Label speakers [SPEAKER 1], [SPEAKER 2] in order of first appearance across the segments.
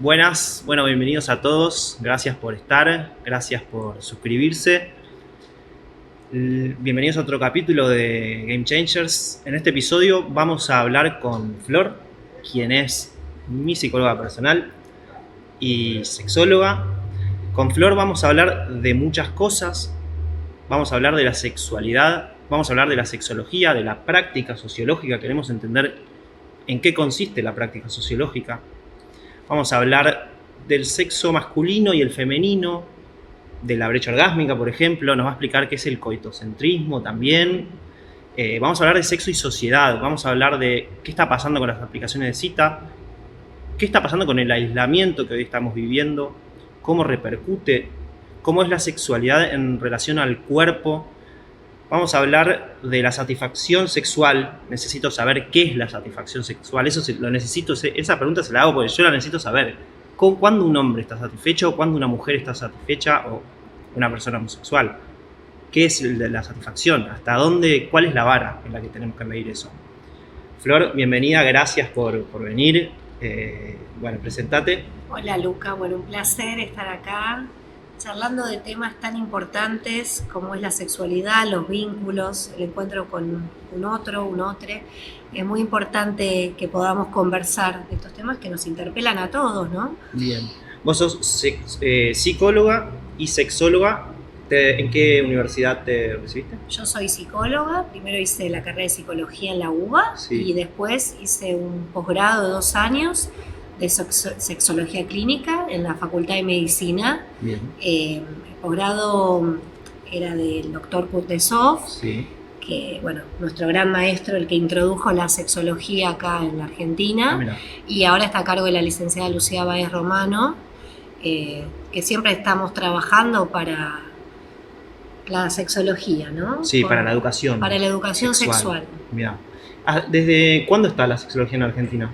[SPEAKER 1] Buenas, bueno, bienvenidos a todos. Gracias por estar, gracias por suscribirse. Bienvenidos a otro capítulo de Game Changers. En este episodio vamos a hablar con Flor, quien es mi psicóloga personal y sexóloga. Con Flor vamos a hablar de muchas cosas. Vamos a hablar de la sexualidad, vamos a hablar de la sexología, de la práctica sociológica. Queremos entender en qué consiste la práctica sociológica. Vamos a hablar del sexo masculino y el femenino, de la brecha orgásmica, por ejemplo. Nos va a explicar qué es el coitocentrismo también. Vamos a hablar de sexo y sociedad. Vamos a hablar de qué está pasando con las aplicaciones de cita, qué está pasando con el aislamiento que hoy estamos viviendo, cómo repercute, cómo es la sexualidad en relación al cuerpo. Vamos a hablar de la satisfacción sexual. Necesito saber qué es la satisfacción sexual. Eso lo necesito, esa pregunta se la hago porque yo la necesito saber. ¿Cuándo un hombre está satisfecho? ¿Cuándo una mujer está satisfecha? ¿O una persona homosexual? ¿Qué es la satisfacción? ¿Hasta dónde? ¿Cuál es la vara en la que tenemos que medir eso? Flor, bienvenida, gracias por venir. Bueno, presentate.
[SPEAKER 2] Hola Luca, bueno, un placer estar acá charlando de temas tan importantes como es la sexualidad, los vínculos, el encuentro con un otro, un otre. Es muy importante que podamos conversar de estos temas que nos interpelan a todos, ¿no?
[SPEAKER 1] Bien. Vos sos psicóloga y sexóloga. ¿En qué universidad te recibiste?
[SPEAKER 2] Yo soy psicóloga, primero hice la carrera de psicología en la UBA y después hice un posgrado de 2 años de sexología clínica en la Facultad de Medicina.
[SPEAKER 1] Bien.
[SPEAKER 2] El posgrado era del doctor Kuznetsov,
[SPEAKER 1] Sí.
[SPEAKER 2] que, bueno, nuestro gran maestro, el que introdujo la sexología acá en la Argentina, y ahora está a cargo de la licenciada Lucía Báez Romano, que siempre estamos trabajando para la sexología, ¿no?
[SPEAKER 1] Sí, para la educación.
[SPEAKER 2] Para la educación sexual.
[SPEAKER 1] Mirá. ¿Desde cuándo está la sexología en Argentina?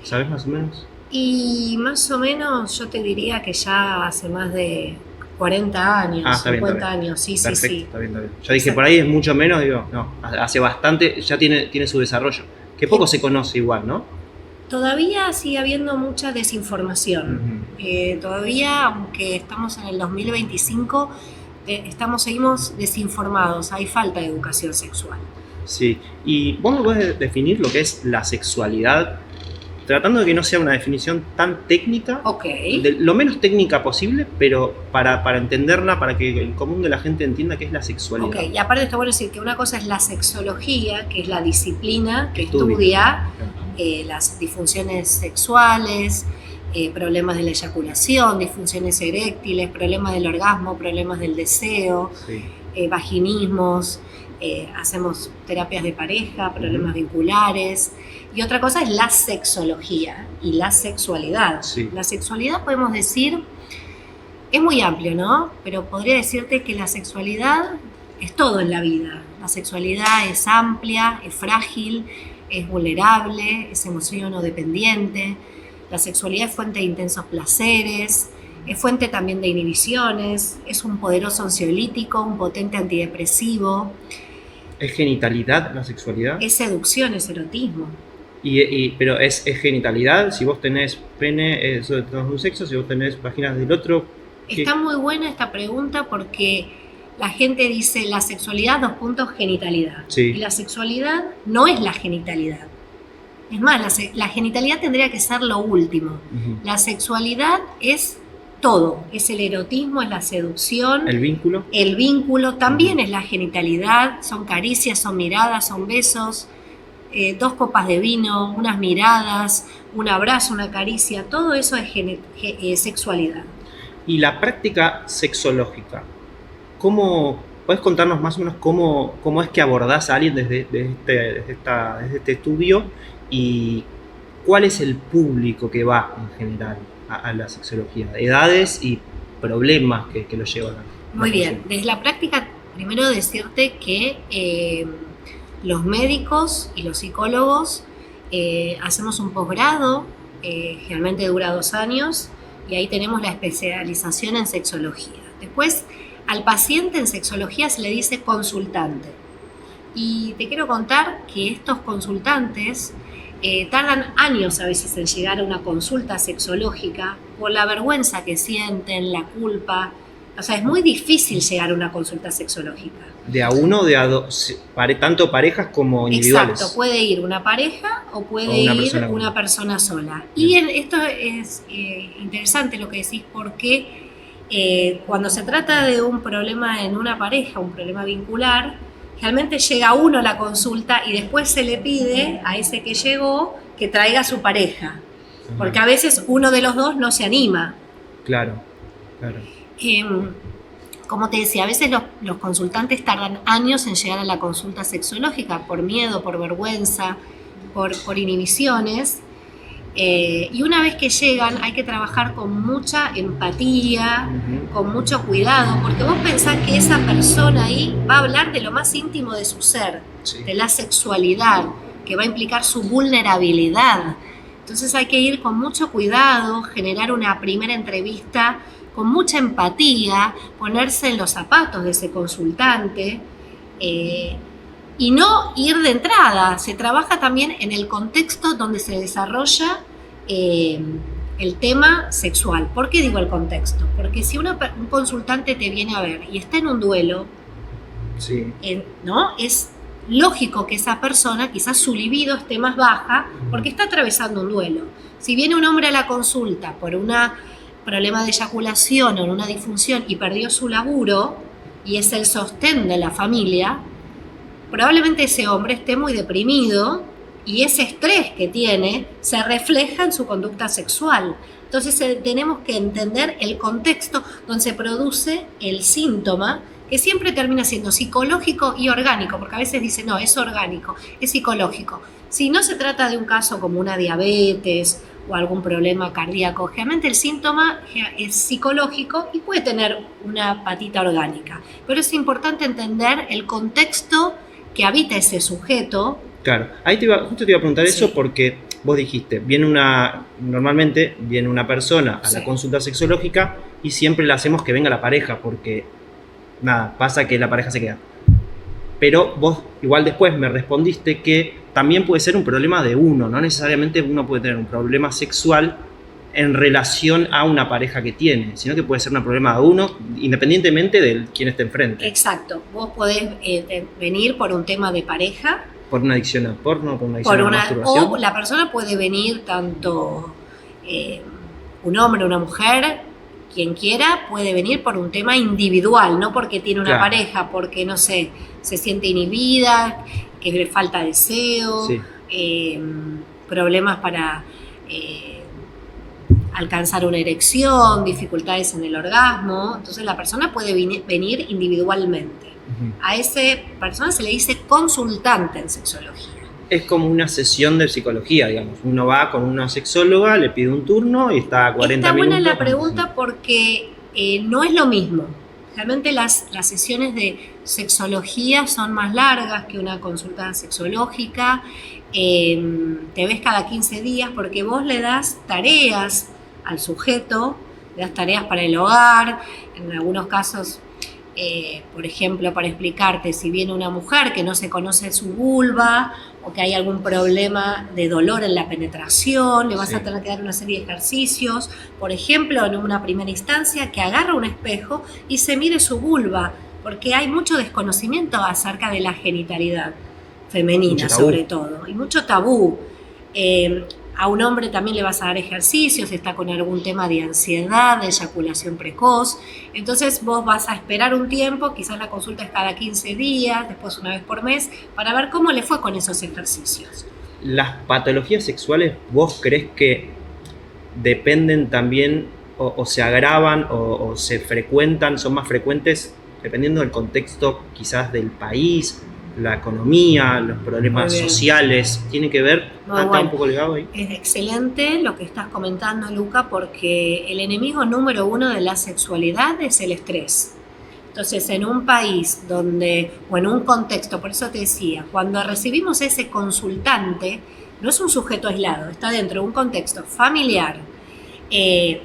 [SPEAKER 1] ¿Sabes más o menos?
[SPEAKER 2] Y más o menos yo te diría que ya hace más de 40 años,
[SPEAKER 1] está
[SPEAKER 2] 50
[SPEAKER 1] bien.
[SPEAKER 2] años, sí,
[SPEAKER 1] Perfecto,
[SPEAKER 2] sí.
[SPEAKER 1] Está bien. Yo dije, por ahí es mucho menos, digo, no, hace bastante, ya tiene su desarrollo. Que poco se conoce igual, ¿no?
[SPEAKER 2] Todavía sigue habiendo mucha desinformación. Todavía, aunque estamos en el 2025, seguimos desinformados, hay falta de educación sexual.
[SPEAKER 1] Sí, y vos me podés definir lo que es la sexualidad, tratando de que no sea una definición tan técnica, lo menos técnica posible, pero para entenderla, para que el común de la gente entienda qué es la sexualidad.
[SPEAKER 2] Y aparte está bueno decir que una cosa es la sexología, que es la disciplina que estudia las disfunciones sexuales, problemas de la eyaculación, disfunciones eréctiles, problemas del orgasmo, problemas del deseo, vaginismos, hacemos terapias de pareja, problemas vinculares. Y otra cosa es la sexología y la sexualidad.
[SPEAKER 1] Sí.
[SPEAKER 2] La sexualidad, podemos decir, es muy amplio, ¿no? Pero podría decirte que la sexualidad es todo en la vida. La sexualidad es amplia, es frágil, es vulnerable, es emociono-dependiente. La sexualidad es fuente de intensos placeres, es fuente también de inhibiciones, es un poderoso ansiolítico, un potente antidepresivo.
[SPEAKER 1] ¿Es genitalidad la sexualidad?
[SPEAKER 2] Es seducción, es erotismo.
[SPEAKER 1] Pero es genitalidad, si vos tenés pene de un sexo, si vos tenés vaginas del otro.
[SPEAKER 2] Está muy buena esta pregunta porque la gente dice la sexualidad, genitalidad.
[SPEAKER 1] Sí.
[SPEAKER 2] Y la sexualidad no es la genitalidad. Es más, la genitalidad tendría que ser lo último. La sexualidad es todo, es el erotismo, es la seducción.
[SPEAKER 1] ¿El vínculo?
[SPEAKER 2] El vínculo también es la genitalidad, son caricias, son miradas, son besos, 2 copas de vino, unas miradas, un abrazo, una caricia, todo eso es sexualidad.
[SPEAKER 1] Y la práctica sexológica, ¿podés contarnos más o menos cómo es que abordás a alguien desde este estudio y cuál es el público que va en general a la sexología? Edades y problemas que lo llevan a...
[SPEAKER 2] Muy bien, desde la práctica, primero decirte que los médicos y los psicólogos hacemos un posgrado, generalmente dura 2 años, y ahí tenemos la especialización en sexología. Después, al paciente en sexología se le dice consultante. Y te quiero contar que estos consultantes tardan años a veces en llegar a una consulta sexológica por la vergüenza que sienten, la culpa. O sea, es muy difícil llegar a una consulta sexológica.
[SPEAKER 1] ¿De a uno o de a dos? Tanto parejas como individuales.
[SPEAKER 2] Exacto, puede ir una pareja o puede ir una persona sola. Y esto es interesante lo que decís, porque cuando se trata de un problema en una pareja, un problema vincular, realmente llega uno a la consulta y después se le pide a ese que llegó que traiga a su pareja. Porque a veces uno de los dos no se anima.
[SPEAKER 1] Claro, claro.
[SPEAKER 2] Como te decía, a veces los consultantes tardan años en llegar a la consulta sexológica por miedo, por vergüenza, por inhibiciones. Y una vez que llegan hay que trabajar con mucha empatía, con mucho cuidado, porque vos pensás que esa persona ahí va a hablar de lo más íntimo de su ser, de la sexualidad, que va a implicar su vulnerabilidad. Entonces hay que ir con mucho cuidado, generar una primera entrevista con mucha empatía, ponerse en los zapatos de ese consultante y no ir de entrada. Se trabaja también en el contexto donde se desarrolla el tema sexual. ¿Por qué digo el contexto? Porque si un consultante te viene a ver y está en un duelo, ¿no? Es lógico que esa persona, quizás su libido esté más baja porque está atravesando un duelo. Si viene un hombre a la consulta por un problema de eyaculación o una disfunción y perdió su laburo y es el sostén de la familia, probablemente ese hombre esté muy deprimido y ese estrés que tiene se refleja en su conducta sexual. Entonces tenemos que entender el contexto donde se produce el síntoma, que siempre termina siendo psicológico y orgánico, porque a veces dicen, no, es orgánico, es psicológico. Si no se trata de un caso como una diabetes o algún problema cardíaco, generalmente el síntoma es psicológico y puede tener una patita orgánica. Pero es importante entender el contexto que habita ese sujeto.
[SPEAKER 1] Claro, ahí justo te iba a preguntar eso porque vos dijiste, normalmente viene una persona a la consulta sexológica y siempre le hacemos que venga la pareja porque pasa que la pareja se queda. Pero vos igual después me respondiste que también puede ser un problema de uno, no necesariamente uno puede tener un problema sexual en relación a una pareja que tiene, sino que puede ser un problema de uno independientemente de quién esté enfrente.
[SPEAKER 2] Exacto, vos podés venir por un tema de pareja.
[SPEAKER 1] Por una adicción al porno, por una adicción a la masturbación.
[SPEAKER 2] O la persona puede venir tanto un hombre o una mujer, quien quiera, puede venir por un tema individual, no porque tiene una pareja, porque, no sé, se siente inhibida, que le falta deseo, problemas para alcanzar una erección, dificultades en el orgasmo. Entonces la persona puede venir individualmente. A esa persona se le dice consultante en sexología.
[SPEAKER 1] Es como una sesión de psicología, digamos. Uno va con una sexóloga, le pide un turno y está a 40 minutos.
[SPEAKER 2] Está buena la pregunta porque no es lo mismo. Realmente las sesiones de sexología son más largas que una consulta sexológica. Te ves cada 15 días porque vos le das tareas al sujeto, le das tareas para el hogar, en algunos casos, por ejemplo, para explicarte si viene una mujer que no se conoce su vulva o que hay algún problema de dolor en la penetración, le vas a tener que dar una serie de ejercicios, por ejemplo, en una primera instancia, que agarre un espejo y se mire su vulva, porque hay mucho desconocimiento acerca de la genitalidad femenina, sobre todo, y mucho tabú. A un hombre también le vas a dar ejercicios, está con algún tema de ansiedad, de eyaculación precoz. Entonces vos vas a esperar un tiempo, quizás la consulta es cada 15 días, después una vez por mes, para ver cómo le fue con esos ejercicios.
[SPEAKER 1] ¿Las patologías sexuales vos crees que dependen también o se agravan o se frecuentan, son más frecuentes dependiendo del contexto quizás del país, la economía, los problemas sociales? ¿Tiene que ver? ¿Está un poco ligado ahí?
[SPEAKER 2] Es excelente lo que estás comentando, Luca, porque el enemigo número uno de la sexualidad es el estrés. Entonces, en un país donde, o en un contexto, por eso te decía, cuando recibimos ese consultante, no es un sujeto aislado, está dentro de un contexto familiar,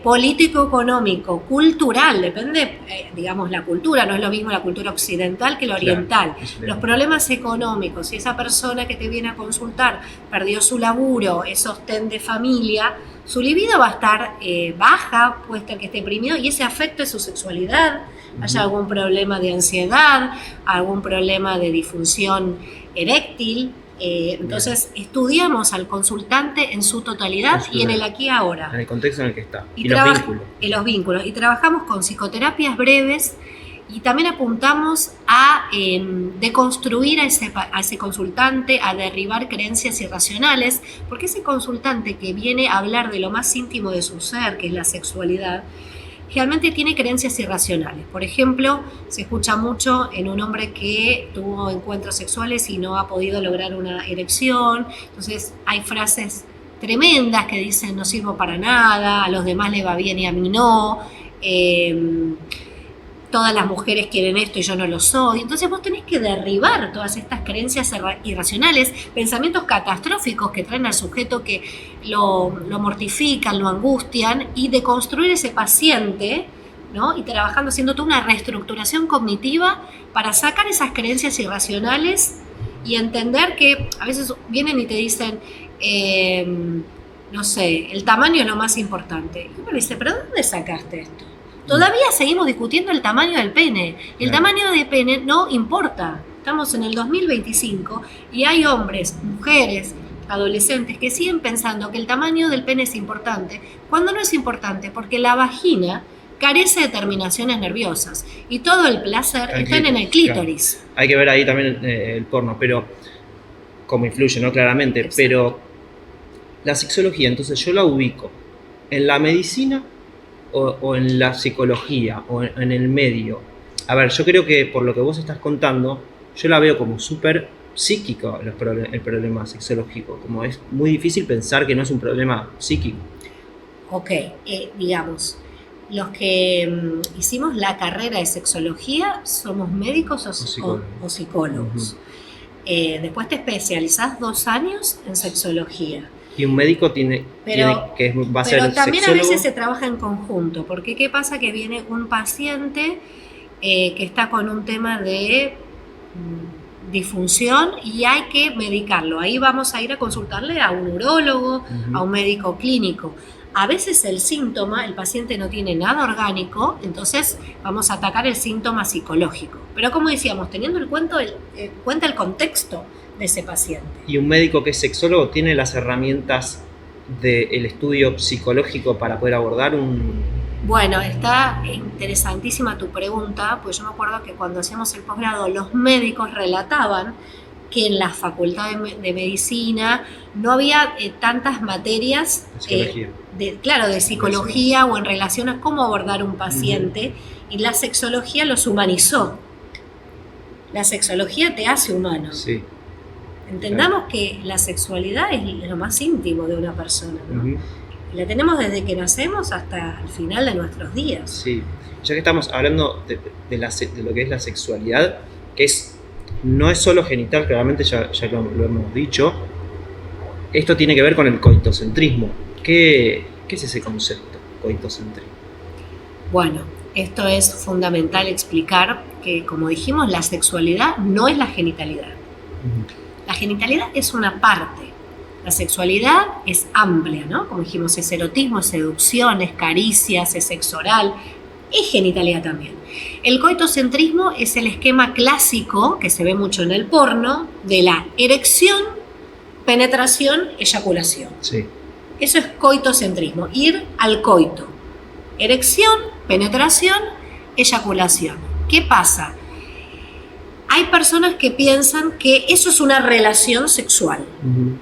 [SPEAKER 2] político, económico, cultural, depende, digamos, la cultura, no es lo mismo la cultura occidental que la oriental.
[SPEAKER 1] Claro,
[SPEAKER 2] los problemas económicos, si esa persona que te viene a consultar perdió su laburo, es sostén de familia, su libido va a estar baja, puede estar que esté deprimido y ese afecta su sexualidad, haya algún problema de ansiedad, algún problema de disfunción eréctil. Entonces estudiamos al consultante en su totalidad y en el aquí y ahora.
[SPEAKER 1] En el contexto en el que está.
[SPEAKER 2] Y los vínculos. Y los vínculos. Y trabajamos con psicoterapias breves y también apuntamos a deconstruir a ese consultante, a derribar creencias irracionales, porque ese consultante que viene a hablar de lo más íntimo de su ser, que es la sexualidad, realmente tiene creencias irracionales. Por ejemplo, se escucha mucho en un hombre que tuvo encuentros sexuales y no ha podido lograr una erección. Entonces hay frases tremendas que dicen no sirvo para nada, a los demás le va bien y a mí no. Todas las mujeres quieren esto y yo no lo soy. Entonces vos tenés que derribar todas estas creencias irracionales, pensamientos catastróficos que traen al sujeto, que lo mortifican, lo angustian, y deconstruir ese paciente, ¿no? Y trabajando, haciendo toda una reestructuración cognitiva para sacar esas creencias irracionales y entender que a veces vienen y te dicen, no sé, el tamaño es lo más importante. Y uno le dice, ¿pero dónde sacaste esto? Todavía seguimos discutiendo el tamaño del pene. El tamaño del pene no importa. Estamos en el 2025 y hay hombres, mujeres, adolescentes que siguen pensando que el tamaño del pene es importante, cuando no es importante, porque la vagina carece de terminaciones nerviosas y todo el placer está en el clítoris.
[SPEAKER 1] Claro. Hay que ver ahí también el porno, pero cómo influye, ¿no? Claramente. Exacto. Pero la sexología, entonces yo la ubico en la medicina o en la psicología o en el medio. A ver, yo creo que por lo que vos estás contando, yo la veo como súper psíquico el problema sexológico, como es muy difícil pensar que no es un problema psíquico.
[SPEAKER 2] Ok, digamos, los que hicimos la carrera de sexología somos médicos o psicólogos. Uh-huh. Después te especializás 2 años en sexología.
[SPEAKER 1] Y un médico tiene que va a ser
[SPEAKER 2] pero también
[SPEAKER 1] sexólogo.
[SPEAKER 2] A veces se trabaja en conjunto, porque ¿qué pasa? Que viene un paciente que está con un tema de disfunción y hay que medicarlo. Ahí vamos a ir a consultarle a un urólogo, a un médico clínico. A veces el síntoma, el paciente no tiene nada orgánico, entonces vamos a atacar el síntoma psicológico. Pero como decíamos, teniendo en cuenta el contexto de ese paciente.
[SPEAKER 1] ¿Y un médico que es sexólogo tiene las herramientas del estudio psicológico para poder abordar un...?
[SPEAKER 2] Bueno, está interesantísima tu pregunta, pues yo me acuerdo que cuando hacíamos el posgrado los médicos relataban que en la facultad de medicina no había tantas materias de psicología o en relación a cómo abordar un paciente, y la sexología los humanizó. La sexología te hace humano.
[SPEAKER 1] Sí.
[SPEAKER 2] Entendamos que la sexualidad es lo más íntimo de una persona, ¿no? La tenemos desde que nacemos hasta el final de nuestros días.
[SPEAKER 1] Sí, ya que estamos hablando de lo que es la sexualidad, que no es solo genital, claramente ya lo hemos dicho, esto tiene que ver con el coitocentrismo. ¿Qué es ese concepto, coitocentrismo?
[SPEAKER 2] Bueno, esto es fundamental explicar que, como dijimos, la sexualidad no es la genitalidad. La genitalidad es una parte. La sexualidad es amplia, ¿no? Como dijimos, es erotismo, es seducción, es caricias, es sexo oral, es genitalidad también. El coitocentrismo es el esquema clásico, que se ve mucho en el porno, de la erección, penetración, eyaculación.
[SPEAKER 1] Sí.
[SPEAKER 2] Eso es coitocentrismo, ir al coito. Erección, penetración, eyaculación. ¿Qué pasa? Hay personas que piensan que eso es una relación sexual,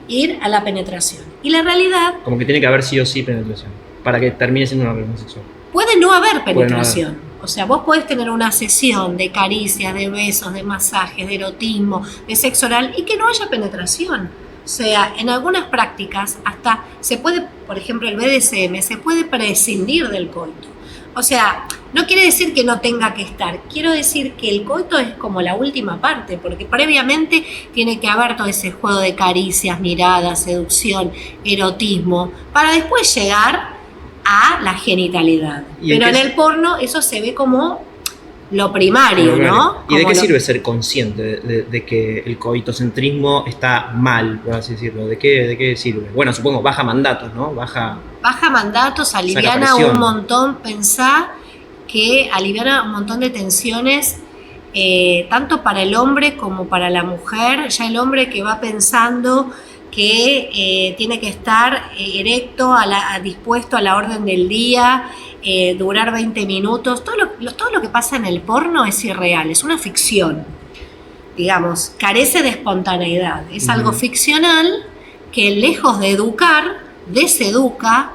[SPEAKER 2] ir a la penetración. Y la realidad...
[SPEAKER 1] Como que tiene que haber sí o sí penetración, para que termine siendo una relación sexual.
[SPEAKER 2] Puede no haber penetración. O sea, vos podés tener una sesión de caricias, de besos, de masajes, de erotismo, de sexo oral, y que no haya penetración. O sea, en algunas prácticas hasta se puede, por ejemplo, el BDSM, se puede prescindir del coito. O sea, no quiere decir que no tenga que estar, quiero decir que el coito es como la última parte, porque previamente tiene que haber todo ese juego de caricias, miradas, seducción, erotismo, para después llegar a la genitalidad.
[SPEAKER 1] ¿Y en
[SPEAKER 2] Pero
[SPEAKER 1] qué
[SPEAKER 2] en el porno eso se ve como lo primario, ¿no?
[SPEAKER 1] ¿Y de
[SPEAKER 2] Como
[SPEAKER 1] qué sirve ser consciente de que el coitocentrismo está mal, por así decirlo? ¿De qué sirve? Bueno, supongo, baja mandatos, ¿no? Baja
[SPEAKER 2] mandatos, aliviana
[SPEAKER 1] presión.
[SPEAKER 2] un montón, pensá que aliviana un montón de tensiones, tanto para el hombre como para la mujer. Ya el hombre que va pensando que tiene que estar erecto, dispuesto a la orden del día, durar 20 minutos. Todo lo que pasa en el porno es irreal, es una ficción. Digamos, carece de espontaneidad. Es algo ficcional que, lejos de educar, deseduca.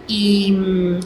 [SPEAKER 2] Y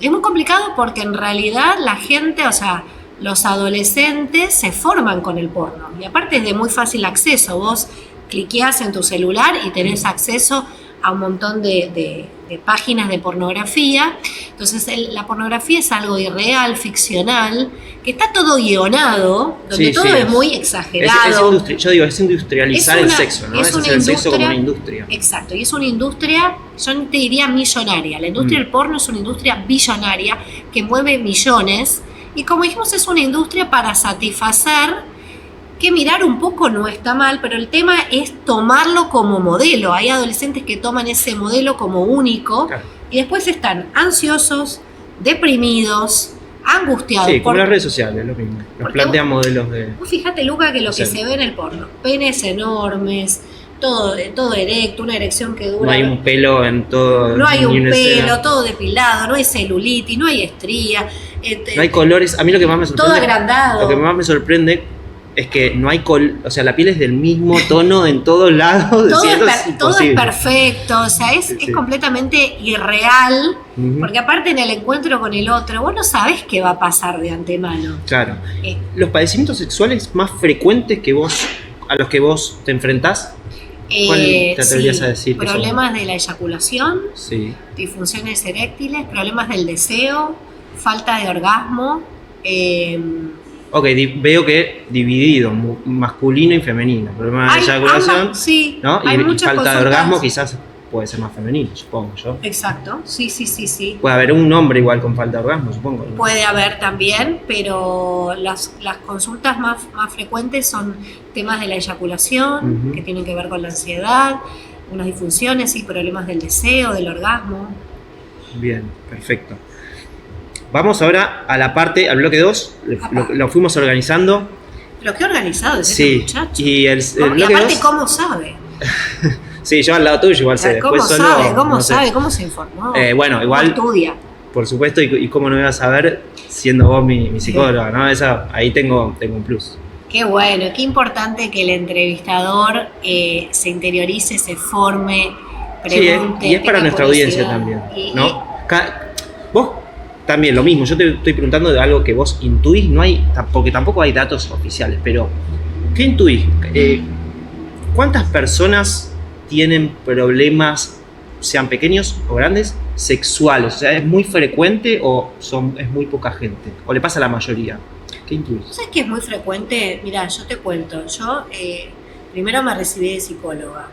[SPEAKER 2] es muy complicado porque en realidad la gente, o sea, los adolescentes se forman con el porno. Y aparte es de muy fácil acceso. Vos cliqueás en tu celular y tenés acceso a un montón de páginas de pornografía. Entonces la pornografía es algo irreal, ficcional, que está todo guionado, donde todo es muy exagerado.
[SPEAKER 1] Yo digo, es industrializar el sexo, ¿no? Es hacer el sexo como una industria.
[SPEAKER 2] Exacto, y es una industria, yo te diría millonaria. La industria del porno es una industria billonaria que mueve millones, y como dijimos, es una industria para satisfacer, que mirar un poco no está mal, pero el tema es tomarlo como modelo. Hay adolescentes que toman ese modelo como único, claro, y después están ansiosos, deprimidos, angustiados.
[SPEAKER 1] Sí, como las redes sociales, lo mismo. Nos plantean modelos de...
[SPEAKER 2] Fíjate, Luca, que lo que se ve en el porno, penes enormes, todo erecto, una erección que dura...
[SPEAKER 1] No hay un pelo en todo...
[SPEAKER 2] No hay un pelo, todo depilado, no hay celulitis, no hay estrías.
[SPEAKER 1] No hay colores. A mí lo que más me sorprende...
[SPEAKER 2] Todo agrandado.
[SPEAKER 1] Lo que más me sorprende es que no hay o sea, la piel es del mismo tono en todos lados.
[SPEAKER 2] Todo es perfecto, o sea, es completamente irreal, porque aparte en el encuentro con el otro, vos no sabés qué va a pasar de antemano.
[SPEAKER 1] Claro. ¿Los padecimientos sexuales más frecuentes a los que vos te enfrentás? ¿Cuál te atreverías a decir?
[SPEAKER 2] Problemas de la eyaculación, disfunciones eréctiles, problemas del deseo, falta de orgasmo.
[SPEAKER 1] Ok, veo que dividido, masculino y femenino. Problema de eyaculación, ¿no? Y falta de orgasmo quizás puede ser más femenino, supongo yo.
[SPEAKER 2] Exacto, sí.
[SPEAKER 1] Puede haber un hombre igual con falta de orgasmo, supongo, ¿no?
[SPEAKER 2] Puede haber también, pero las consultas más frecuentes son temas de la eyaculación, que tienen que ver con la ansiedad, unas disfunciones y problemas del deseo, del orgasmo.
[SPEAKER 1] Bien, perfecto. Vamos ahora a la parte, al bloque 2, lo fuimos organizando.
[SPEAKER 2] Pero qué organizado es ese muchacho.
[SPEAKER 1] Y
[SPEAKER 2] aparte, dos, ¿cómo sabe?
[SPEAKER 1] Sí, yo al lado tuyo igual sé.
[SPEAKER 2] ¿Cómo sabe? ¿Cómo se informó?
[SPEAKER 1] Bueno, igual.
[SPEAKER 2] ¿Cómo estudia?
[SPEAKER 1] Por supuesto, y cómo no me vas a saber siendo vos mi psicóloga, ¿no? Ahí tengo un plus.
[SPEAKER 2] Qué bueno, qué importante que el entrevistador se interiorice, se forme, pregunte.
[SPEAKER 1] Sí, y es para nuestra audiencia también, ¿no? Vos también lo mismo, yo te estoy preguntando de algo que vos intuís, porque tampoco hay datos oficiales, pero ¿qué intuís? ¿Cuántas personas tienen problemas, sean pequeños o grandes, sexuales? O sea, ¿es muy frecuente o es muy poca gente? ¿O le pasa a la mayoría? ¿Qué intuís?
[SPEAKER 2] ¿Sabes que es muy frecuente? Mirá, yo te cuento. Yo primero me recibí de psicóloga.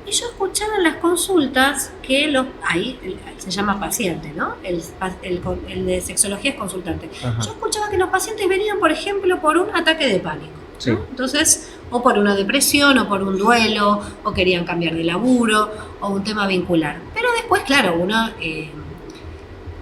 [SPEAKER 2] Y yo escuchaba en las consultas que ahí se llama paciente, ¿no? El de sexología es consultante. Ajá. Yo escuchaba que los pacientes venían, por ejemplo, por un ataque de pánico, ¿no? Sí. Entonces, o por una depresión, o por un duelo, o querían cambiar de laburo, o un tema vincular. Pero después, claro, uno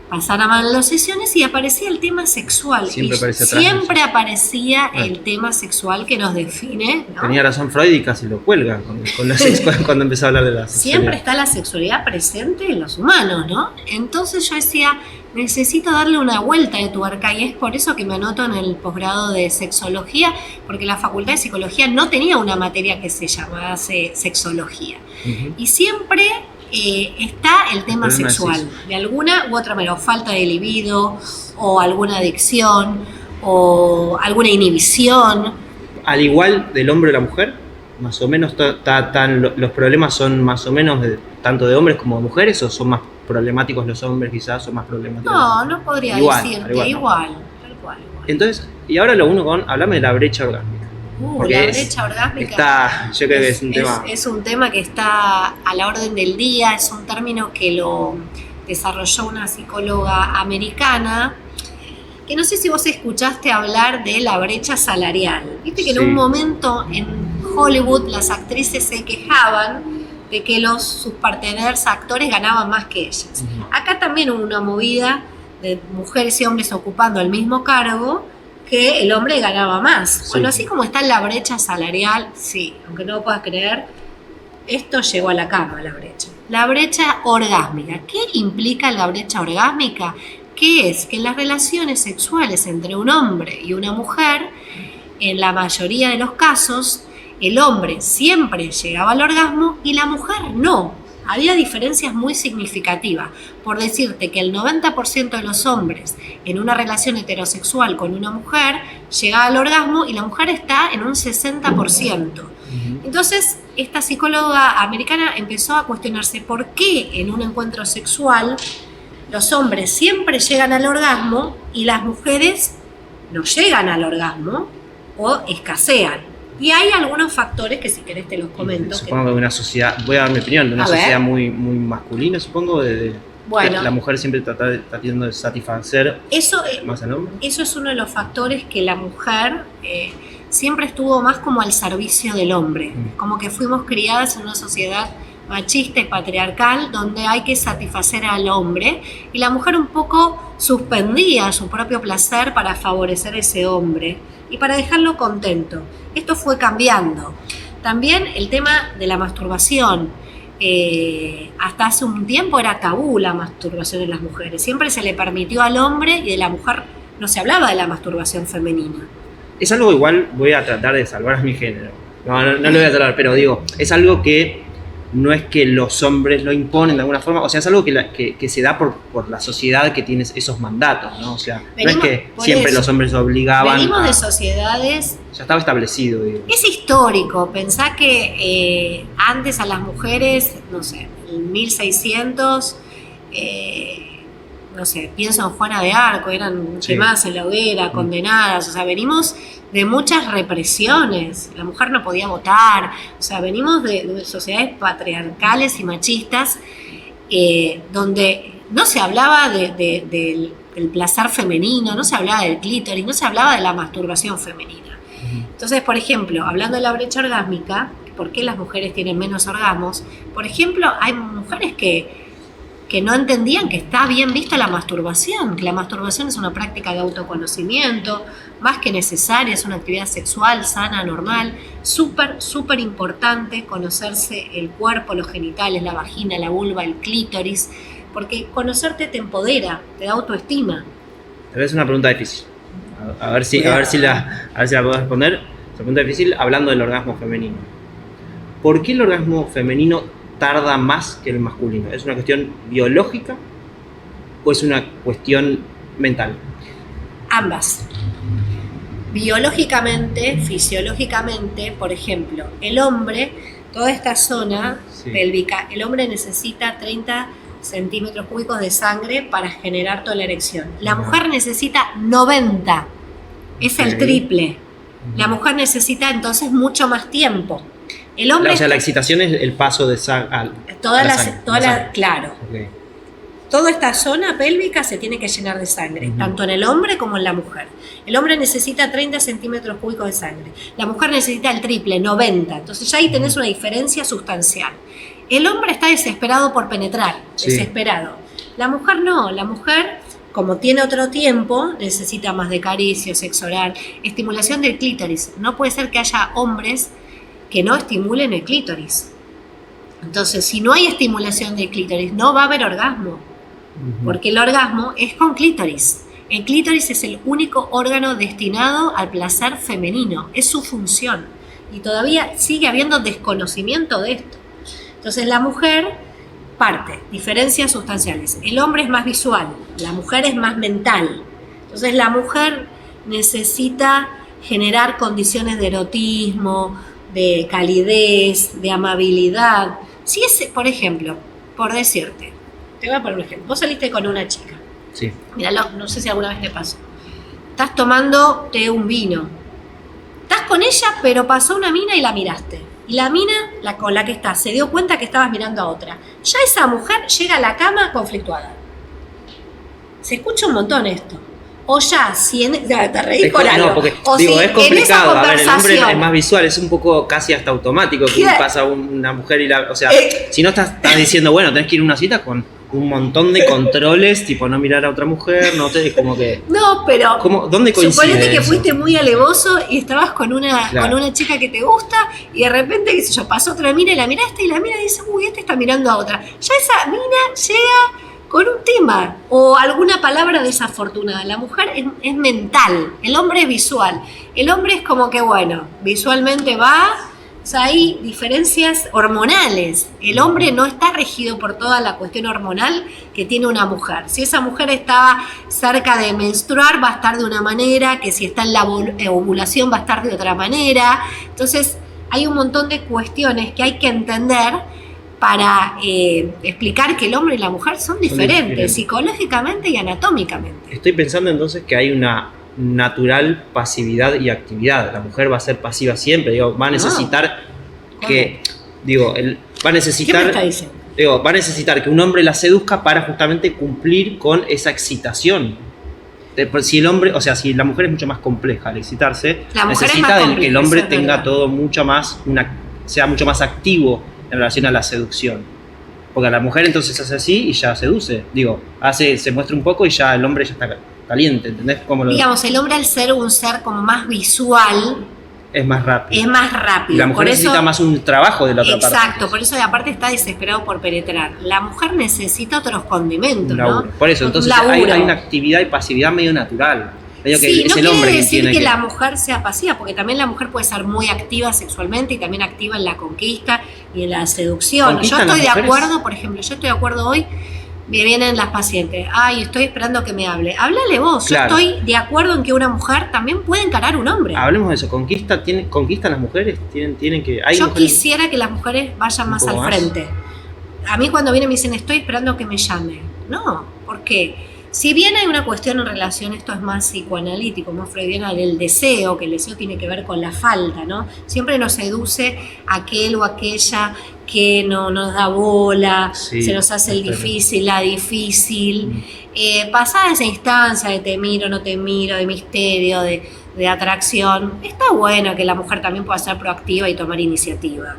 [SPEAKER 2] pasaban las sesiones y aparecía el tema sexual. Siempre aparecía el tema sexual que nos define, ¿no?
[SPEAKER 1] Tenía razón Freud y casi lo cuelga cuando empezó a hablar de la sexualidad.
[SPEAKER 2] Siempre está la sexualidad presente en los humanos, ¿no? Entonces yo decía, necesito darle una vuelta de tuerca, y es por eso que me anoto en el posgrado de sexología, porque la Facultad de Psicología no tenía una materia que se llamase sexología. Y siempre está el tema sexual, de alguna u otra manera, o falta de libido, o alguna adicción, o alguna inhibición.
[SPEAKER 1] Al igual del hombre o la mujer, más o menos los problemas son más o menos tanto de hombres como de mujeres, o son más problemáticos los hombres quizás, o más problemáticos.
[SPEAKER 2] No podría decirte, igual, tal cual.
[SPEAKER 1] Entonces, y ahora lo uno hablame de la brecha orgásmica.
[SPEAKER 2] La brecha orgásmica
[SPEAKER 1] yo creo que es un tema.
[SPEAKER 2] Es un tema que está a la orden del día, es un término que lo desarrolló una psicóloga americana, que no sé si vos escuchaste hablar de la brecha salarial. Viste que en un momento en Hollywood las actrices se quejaban de que sus partenaires actores ganaban más que ellas. Acá también hubo una movida de mujeres y hombres ocupando el mismo cargo, que el hombre ganaba más. Bueno, así como está en la brecha salarial, sí, aunque no lo puedas creer, esto llegó a la cama, la brecha. La brecha orgásmica. ¿Qué implica la brecha orgásmica? Que es que en las relaciones sexuales entre un hombre y una mujer, en la mayoría de los casos, el hombre siempre llegaba al orgasmo y la mujer no. Había diferencias muy significativas. Por decirte que el 90% de los hombres en una relación heterosexual con una mujer llegaba al orgasmo y la mujer está en un 60%. Entonces, esta psicóloga americana empezó a cuestionarse por qué en un encuentro sexual los hombres siempre llegan al orgasmo y las mujeres no llegan al orgasmo o escasean. Y hay algunos factores que si querés te los comento.
[SPEAKER 1] Supongo que de una sociedad, voy a dar mi opinión, de una sociedad muy masculina, supongo, bueno, la mujer siempre está tratando de satisfacer más al hombre.
[SPEAKER 2] Eso es uno de los factores que la mujer siempre estuvo más como al servicio del hombre. Como que fuimos criadas en una sociedad machista y patriarcal donde hay que satisfacer al hombre y la mujer un poco suspendía su propio placer para favorecer a ese hombre y para dejarlo contento. Esto fue cambiando. También el tema de la masturbación. Hasta hace un tiempo era tabú la masturbación en las mujeres. Siempre se le permitió al hombre y de la mujer no se hablaba de la masturbación femenina.
[SPEAKER 1] Es algo igual, voy a tratar de salvar a mi género. No lo voy a tratar, pero digo, es algo que no es que los hombres lo imponen de alguna forma, o sea, es algo que se da por la sociedad que tiene esos mandatos, ¿no? O sea, no es que siempre los hombres obligaban.
[SPEAKER 2] Venimos de sociedades.
[SPEAKER 1] Ya estaba establecido, digo.
[SPEAKER 2] Es histórico, pensá que antes a las mujeres, no sé, en 1600, no sé, pienso en Juana de Arco, eran quemadas en la hoguera, condenadas, o sea, venimos de muchas represiones, la mujer no podía votar, o sea, venimos de sociedades patriarcales y machistas donde no se hablaba del placer femenino, no se hablaba del clítoris, no se hablaba de la masturbación femenina. Entonces, por ejemplo, hablando de la brecha orgásmica, ¿por qué las mujeres tienen menos orgasmos? Por ejemplo, hay mujeres que no entendían que está bien visto la masturbación, que la masturbación es una práctica de autoconocimiento, más que necesaria, es una actividad sexual, sana, normal, súper importante conocerse el cuerpo, los genitales, la vagina, la vulva, el clítoris, porque conocerte te empodera, te da autoestima.
[SPEAKER 1] Tal vez es una pregunta difícil, a ver si la puedo responder. Es una pregunta difícil hablando del orgasmo femenino. ¿Por qué el orgasmo femenino tarda más que el masculino? ¿Es una cuestión biológica o es una cuestión mental?
[SPEAKER 2] Ambas. Biológicamente, fisiológicamente, por ejemplo, el hombre, toda esta zona pélvica, el hombre necesita 30 centímetros cúbicos de sangre para generar toda la erección. La mujer necesita 90, es el triple. La mujer necesita entonces mucho más tiempo. El hombre,
[SPEAKER 1] o sea, la excitación es el paso de sangre.
[SPEAKER 2] Claro. Okay. Toda esta zona pélvica se tiene que llenar de sangre, tanto en el hombre como en la mujer. El hombre necesita 30 centímetros cúbicos de sangre. La mujer necesita el triple, 90. Entonces ya ahí tenés una diferencia sustancial. El hombre está desesperado por penetrar, desesperado. La mujer no, la mujer, como tiene otro tiempo, necesita más de caricia, sexo oral, estimulación del clítoris. No puede ser que haya hombres que no estimulen el clítoris. Entonces, si no hay estimulación del clítoris, no va a haber orgasmo, porque el orgasmo es con clítoris. El clítoris es el único órgano destinado al placer femenino, es su función, y todavía sigue habiendo desconocimiento de esto. Entonces, la mujer parte, diferencias sustanciales. El hombre es más visual, la mujer es más mental. Entonces, la mujer necesita generar condiciones de erotismo, de calidez, de amabilidad. Si es, por ejemplo, por decirte, te voy a poner un ejemplo. Vos saliste con una chica.
[SPEAKER 1] Sí.
[SPEAKER 2] Míralo, no sé si alguna vez te pasó. Estás tomándote un vino. Estás con ella, pero pasó una mina y la miraste. Y la mina con la que estás se dio cuenta que estabas mirando a otra. Ya esa mujer llega a la cama conflictuada. Se escucha un montón esto. O ya, si te reís por algo.
[SPEAKER 1] No, porque
[SPEAKER 2] o
[SPEAKER 1] digo,
[SPEAKER 2] si
[SPEAKER 1] es complicado. A ver, el hombre
[SPEAKER 2] conversación-
[SPEAKER 1] es más visual, es un poco casi hasta automático que
[SPEAKER 2] Claro.
[SPEAKER 1] pasa una mujer y la. O sea, si no estás diciendo, bueno, tenés que ir a una cita con un montón de controles, tipo no mirar a otra mujer, no te. Como que.
[SPEAKER 2] No, pero.
[SPEAKER 1] ¿Dónde coincide?
[SPEAKER 2] Suponete que
[SPEAKER 1] eso?
[SPEAKER 2] fuiste muy alevoso y estabas con una
[SPEAKER 1] Claro.
[SPEAKER 2] chica que te gusta y de repente, qué sé yo, pasó otra mina y la miraste y la mina dice, uy, este está mirando a otra. Ya esa mina llega con un tema o alguna palabra desafortunada. La mujer es mental, el hombre es visual. El hombre es como que, bueno, visualmente va, o sea, hay diferencias hormonales. El hombre no está regido por toda la cuestión hormonal que tiene una mujer. Si esa mujer estaba cerca de menstruar, va a estar de una manera, que si está en la ovulación va a estar de otra manera. Entonces, hay un montón de cuestiones que hay que entender para explicar que el hombre y la mujer son diferentes, psicológicamente y anatómicamente.
[SPEAKER 1] Estoy pensando entonces que hay una natural pasividad y actividad. La mujer va a ser pasiva siempre, digo, va a necesitar que, digo, va a necesitar.
[SPEAKER 2] ¿Qué me está diciendo?
[SPEAKER 1] Digo, va a necesitar que un hombre la seduzca para justamente cumplir con esa excitación. Si el hombre, o sea, si la mujer es mucho más compleja al excitarse,
[SPEAKER 2] La mujer es
[SPEAKER 1] necesita
[SPEAKER 2] más
[SPEAKER 1] que el
[SPEAKER 2] compleja,
[SPEAKER 1] hombre
[SPEAKER 2] eso es
[SPEAKER 1] tenga
[SPEAKER 2] verdad.
[SPEAKER 1] todo mucho más, sea mucho más activo en relación a la seducción. Porque a la mujer entonces hace así y ya seduce. Digo, se muestra un poco y ya el hombre ya está caliente, ¿entendés?
[SPEAKER 2] Digamos, el hombre al ser un ser como más visual,
[SPEAKER 1] es más rápido.
[SPEAKER 2] es más rápido.
[SPEAKER 1] Y la mujer
[SPEAKER 2] por
[SPEAKER 1] necesita
[SPEAKER 2] eso,
[SPEAKER 1] más un trabajo de la otra parte.
[SPEAKER 2] Exacto, por eso aparte está desesperado por penetrar. La mujer necesita otros condimentos,
[SPEAKER 1] Un
[SPEAKER 2] ¿no?
[SPEAKER 1] laburo. Por eso, entonces hay una actividad y pasividad medio natural. Medio que
[SPEAKER 2] Sí,
[SPEAKER 1] es
[SPEAKER 2] no
[SPEAKER 1] el
[SPEAKER 2] quiere
[SPEAKER 1] hombre
[SPEAKER 2] decir
[SPEAKER 1] quien tiene
[SPEAKER 2] que la mujer sea pasiva, porque también la mujer puede ser muy activa sexualmente y también activa en la conquista y en la seducción. Yo
[SPEAKER 1] ¿Conquistan
[SPEAKER 2] estoy de
[SPEAKER 1] las mujeres?
[SPEAKER 2] acuerdo, por ejemplo, hoy, me vienen las pacientes, ay, estoy esperando que me hable. Háblale vos,
[SPEAKER 1] Claro.
[SPEAKER 2] Yo estoy de acuerdo en que una mujer también puede encarar a un hombre.
[SPEAKER 1] Hablemos de eso. ¿Conquistan las mujeres? Tienen que. ¿Hay
[SPEAKER 2] Yo
[SPEAKER 1] mujeres?
[SPEAKER 2] quisiera que las mujeres vayan
[SPEAKER 1] Un
[SPEAKER 2] más
[SPEAKER 1] poco
[SPEAKER 2] al
[SPEAKER 1] más.
[SPEAKER 2] frente. A mí cuando vienen me dicen, estoy esperando que me llame. No, ¿por qué? Si bien hay una cuestión en relación, esto es más psicoanalítico, más freudiano, del deseo, que el deseo tiene que ver con la falta, ¿no? Siempre nos seduce aquel o aquella que no nos da bola,
[SPEAKER 1] Sí,
[SPEAKER 2] se nos hace el
[SPEAKER 1] claro.
[SPEAKER 2] difícil, la difícil. Pasada esa instancia de te miro, no te miro, de misterio, de atracción, está bueno que la mujer también pueda ser proactiva y tomar iniciativa.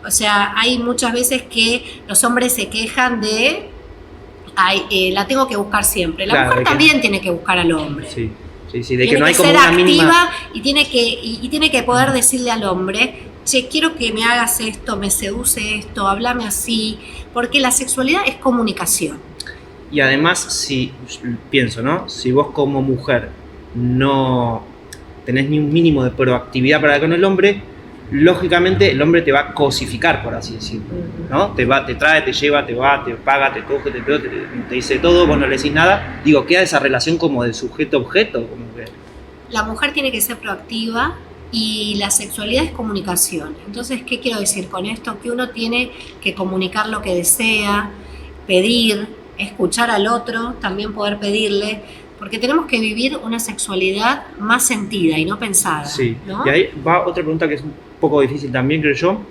[SPEAKER 2] O sea, hay muchas veces que los hombres se quejan de la tengo que buscar siempre. La
[SPEAKER 1] Claro,
[SPEAKER 2] mujer
[SPEAKER 1] de que-
[SPEAKER 2] también tiene que buscar al hombre.
[SPEAKER 1] Sí, de
[SPEAKER 2] Tiene
[SPEAKER 1] que no hay como
[SPEAKER 2] ser
[SPEAKER 1] una
[SPEAKER 2] activa
[SPEAKER 1] mínima.
[SPEAKER 2] y tiene que poder decirle al hombre, che, quiero que me hagas esto, me seduce esto, háblame así, porque la sexualidad es comunicación.
[SPEAKER 1] Y además, si pienso, ¿no? Si vos como mujer no tenés ni un mínimo de proactividad para con el hombre, lógicamente el hombre te va a cosificar, por así decirlo, ¿no? Te trae, te lleva, te va, te paga, te coge, te dice todo, vos no le decís nada. Digo, queda esa relación como de sujeto-objeto, como que.
[SPEAKER 2] La mujer tiene que ser proactiva y la sexualidad es comunicación. Entonces, ¿qué quiero decir con esto? Que uno tiene que comunicar lo que desea, pedir, escuchar al otro, también poder pedirle, porque tenemos que vivir una sexualidad más sentida y no pensada.
[SPEAKER 1] Sí,
[SPEAKER 2] ¿no?
[SPEAKER 1] y ahí va otra pregunta que es un poco difícil también, creo yo.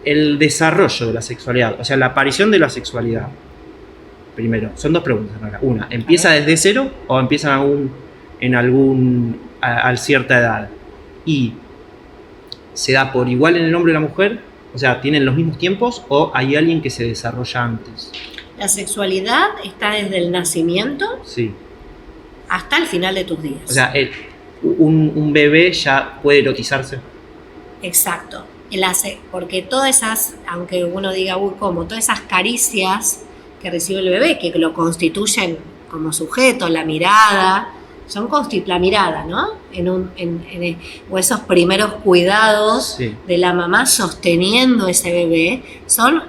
[SPEAKER 1] El desarrollo de la sexualidad, o sea, la aparición de la sexualidad. Primero, son dos preguntas. Una, ¿empieza desde cero o empieza a cierta edad? Y ¿se da por igual en el hombre y la mujer? O sea, ¿tienen los mismos tiempos o hay alguien que se desarrolla antes?
[SPEAKER 2] La sexualidad está desde el nacimiento
[SPEAKER 1] Sí.
[SPEAKER 2] hasta el final de tus días.
[SPEAKER 1] O sea, un bebé ya puede erotizarse.
[SPEAKER 2] Exacto. Porque todas esas, aunque uno diga, uy, ¿cómo? Todas esas caricias que recibe el bebé, que lo constituyen como sujeto, la mirada, la mirada, ¿no? O esos primeros cuidados
[SPEAKER 1] Sí.
[SPEAKER 2] de la mamá sosteniendo ese bebé, son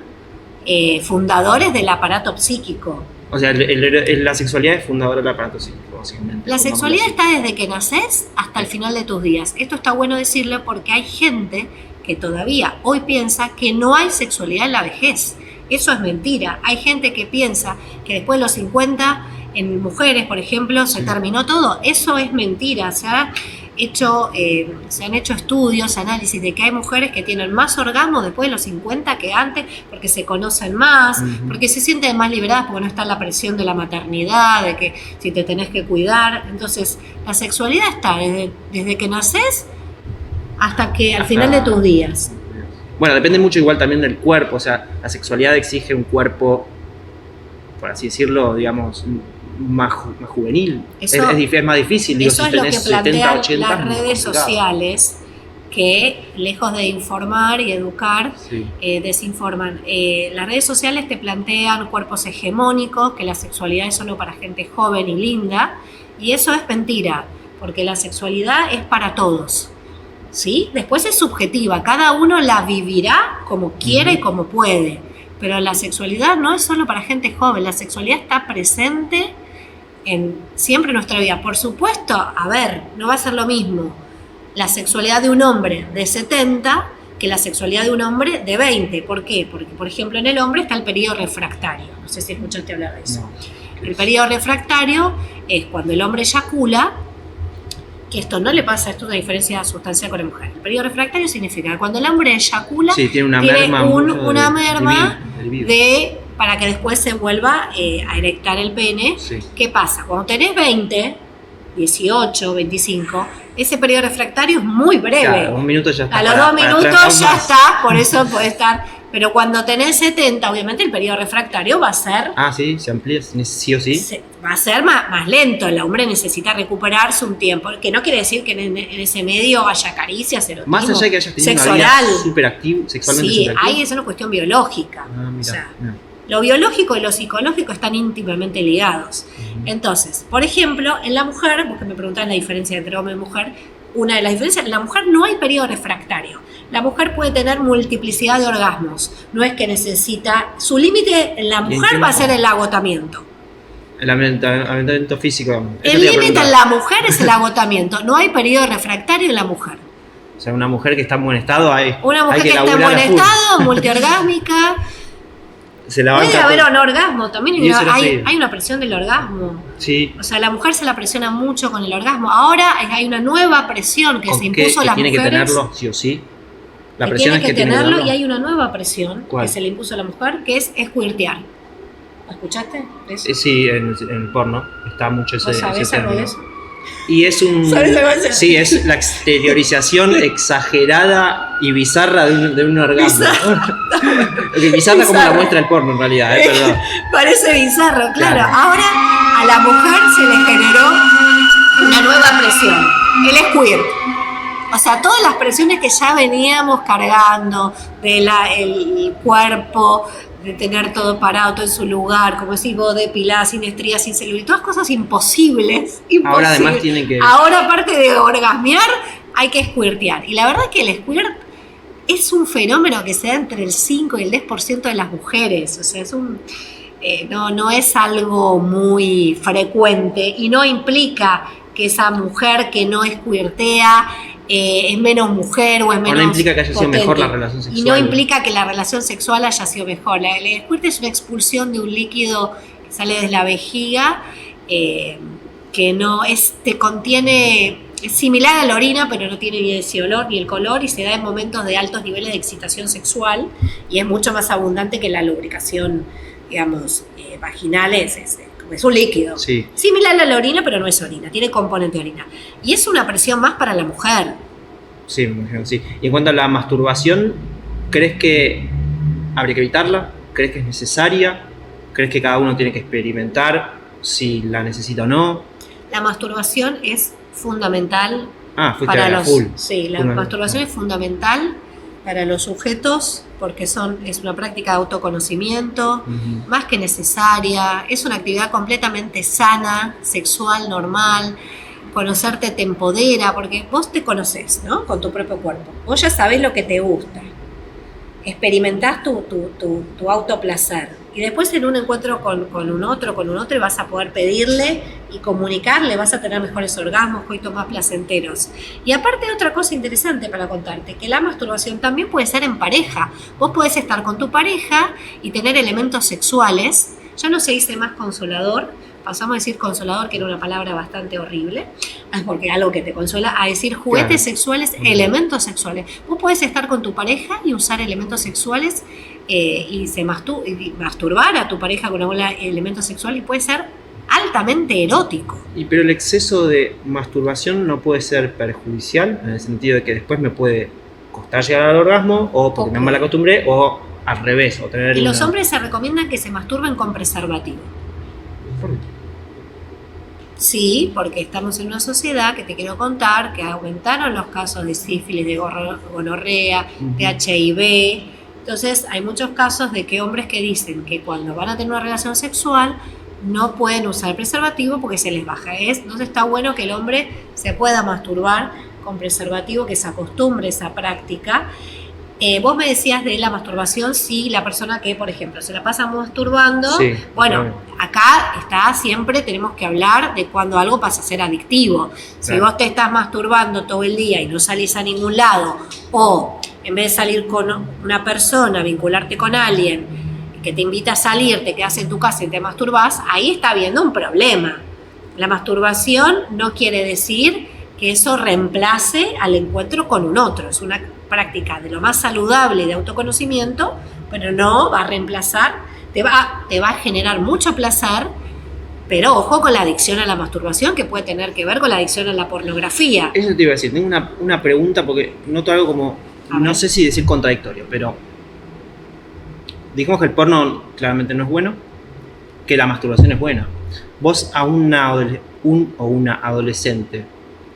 [SPEAKER 2] fundadores del aparato psíquico.
[SPEAKER 1] O sea, la sexualidad es fundadora del aparato psíquico, básicamente.
[SPEAKER 2] La sexualidad
[SPEAKER 1] Pongámoslo así.
[SPEAKER 2] está desde que naces hasta el final de tus días. Esto está bueno decirlo porque hay gente que todavía hoy piensa que no hay sexualidad en la vejez. Eso es mentira. Hay gente que piensa que después de los 50, en mujeres, por ejemplo, se terminó todo. Eso es mentira. O sea, se han hecho estudios, análisis de que hay mujeres que tienen más orgasmos después de los 50 que antes, porque se conocen más, porque se sienten más liberadas, porque no está la presión de la maternidad, de que si te tenés que cuidar. Entonces, la sexualidad está desde que nacés hasta que al final de tus días.
[SPEAKER 1] Bueno, depende mucho igual también del cuerpo, o sea, la sexualidad exige un cuerpo, por así decirlo, digamos, más juvenil.
[SPEAKER 2] Eso,
[SPEAKER 1] es más difícil, digo,
[SPEAKER 2] eso
[SPEAKER 1] si
[SPEAKER 2] es lo que
[SPEAKER 1] tenés 70,
[SPEAKER 2] plantean
[SPEAKER 1] 80,
[SPEAKER 2] las redes sociales, que lejos de informar y educar,
[SPEAKER 1] sí,
[SPEAKER 2] desinforman. Las redes sociales te plantean cuerpos hegemónicos, que la sexualidad es solo para gente joven y linda, y eso es mentira, porque la sexualidad es para todos. ¿Sí? Después es subjetiva, cada uno la vivirá como quiere y como puede, pero la sexualidad no es solo para gente joven, la sexualidad está presente siempre en nuestra vida. Por supuesto, a ver, no va a ser lo mismo la sexualidad de un hombre de 70 que la sexualidad de un hombre de 20. ¿Por qué? Porque, por ejemplo, en el hombre está el periodo refractario. No sé si escuchaste hablar de eso. No. El periodo refractario es cuando el hombre eyacula, que esto no le pasa, esto es una diferencia sustancial con la mujer. El periodo refractario significa que cuando el hombre eyacula,
[SPEAKER 1] sí, tiene una merma
[SPEAKER 2] para que después se vuelva a erectar el pene. Sí. ¿Qué pasa? Cuando tenés 20, 18, 25, ese periodo refractario es muy breve.
[SPEAKER 1] Claro, un minuto ya está.
[SPEAKER 2] A los 2 minutos ya está, por eso puede estar. Pero cuando tenés 70, obviamente el periodo refractario va a ser...
[SPEAKER 1] Ah, sí, se amplía, sí o sí.
[SPEAKER 2] Va a ser más lento, el hombre necesita recuperarse un tiempo, que no quiere decir que en ese medio haya caricias, erotismo,
[SPEAKER 1] más allá de que hayas tenido una vida superactivo, sexualmente superactivo.
[SPEAKER 2] Sí, ahí es una cuestión biológica.
[SPEAKER 1] Mirá,
[SPEAKER 2] o sea, lo biológico y lo psicológico están íntimamente ligados. Entonces, por ejemplo, en la mujer, vos que me preguntabas la diferencia entre hombre y mujer, una de las diferencias, en la mujer no hay periodo refractario. La mujer puede tener multiplicidad de orgasmos. No es que necesita... Su límite en la mujer va a ser el agotamiento.
[SPEAKER 1] El agotamiento físico.
[SPEAKER 2] El límite en la mujer es el agotamiento. No hay periodo refractario en la mujer.
[SPEAKER 1] O sea, una mujer que está en buen estado hay
[SPEAKER 2] una mujer que está en buen estado, multiorgásmica. Puede haber un orgasmo también. Hay una presión del orgasmo.
[SPEAKER 1] Sí.
[SPEAKER 2] O sea, la mujer se la presiona mucho con el orgasmo. Ahora hay una nueva presión que se impuso a las mujeres.
[SPEAKER 1] Tiene que tenerlo, sí o sí.
[SPEAKER 2] La presión es que tiene que tenerlo, y hay una nueva presión que se le impuso a la mujer, que es squirtear. ¿Lo escuchaste?
[SPEAKER 1] Sí, en el porno está mucho ese
[SPEAKER 2] término. ¿Sabes eso?
[SPEAKER 1] Y es sí, es la exteriorización exagerada y bizarra de un orgasmo. Bizarra como la muestra el porno en realidad, perdón.
[SPEAKER 2] Parece bizarro, claro. Ahora a la mujer se le generó una nueva presión, el squirt. O sea, todas las presiones que ya veníamos cargando el cuerpo, de tener todo parado, todo en su lugar, como decís vos, depilada, sin estrías, sin celulitis, todas cosas imposibles.
[SPEAKER 1] Ahora además tienen que...
[SPEAKER 2] Ahora, aparte de orgasmear, hay que squirtear. Y la verdad es que el squirt es un fenómeno que se da entre el 5 y el 10% de las mujeres. O sea, es no es algo muy frecuente y no implica que esa mujer que no squirtea es menos mujer o es menos...
[SPEAKER 1] No implica que haya sido mejor la relación sexual.
[SPEAKER 2] Y no implica que la relación sexual haya sido mejor. El squirt es una expulsión de un líquido que sale desde la vejiga, que no te contiene... Es similar a la orina, pero no tiene ni ese olor ni el color, y se da en momentos de altos niveles de excitación sexual, y es mucho más abundante que la lubricación, digamos, vaginal. Es un líquido.
[SPEAKER 1] Sí.
[SPEAKER 2] Similar a la orina, pero no es orina, tiene componente de orina. Y es una presión más para la mujer.
[SPEAKER 1] Sí, me imagino, sí. Y en cuanto a la masturbación, ¿crees que habría que evitarla? ¿Crees que es necesaria? ¿Crees que cada uno tiene que experimentar si la necesita o no?
[SPEAKER 2] La masturbación es fundamental
[SPEAKER 1] para los... Full.
[SPEAKER 2] Sí, la masturbación es fundamental para los sujetos porque es una práctica de autoconocimiento, más que necesaria, es una actividad completamente sana, sexual, normal. Conocerte te empodera, porque vos te conocés, ¿no? Con tu propio cuerpo. Vos ya sabés lo que te gusta. Experimentás tu autoplacer. Y después en un encuentro con un otro, y vas a poder pedirle y comunicarle, vas a tener mejores orgasmos, coitos más placenteros. Y aparte otra cosa interesante para contarte, que la masturbación también puede ser en pareja. Vos podés estar con tu pareja y tener elementos sexuales. Ya no se dice más consolador, pasamos a decir consolador, que era una palabra bastante horrible. porque algo que te consuela, a decir juguetes sexuales, elementos sexuales. Vos podés estar con tu pareja y usar elementos sexuales y masturbar a tu pareja con algún elemento sexual y puede ser altamente erótico.
[SPEAKER 1] Pero el exceso de masturbación no puede ser perjudicial en el sentido de que después me puede costar llegar al orgasmo o porque me mal acostumbré o al revés. O tener
[SPEAKER 2] y los hombres se recomiendan que se masturben con preservativo.
[SPEAKER 1] ¿Por qué?
[SPEAKER 2] Sí, porque estamos en una sociedad que te quiero contar que aumentaron los casos de sífilis, de gonorrea, de HIV. Entonces hay muchos casos de que hombres que dicen que cuando van a tener una relación sexual no pueden usar preservativo porque se les baja. Entonces está bueno que el hombre se pueda masturbar con preservativo, que se acostumbre a esa práctica. Vos me decías de la masturbación, si la persona que, por ejemplo, se la pasa masturbando, sí, bueno, acá siempre tenemos que hablar de cuando algo pasa a ser adictivo. Si vos te estás masturbando todo el día y no salís a ningún lado, o en vez de salir con una persona, vincularte con alguien que te invita a salir, te quedas en tu casa y te masturbás, ahí está habiendo un problema. La masturbación no quiere decir que eso reemplace al encuentro con un otro. Es una práctica de lo más saludable de autoconocimiento, pero no va a reemplazar, te va a generar mucho placer, pero ojo con la adicción a la masturbación, que puede tener que ver con la adicción a la pornografía.
[SPEAKER 1] Eso te iba a decir, tengo una pregunta porque noto algo como, no sé si decir contradictorio, pero dijimos que el porno claramente no es bueno, que la masturbación es buena. Vos a un o una adolescente,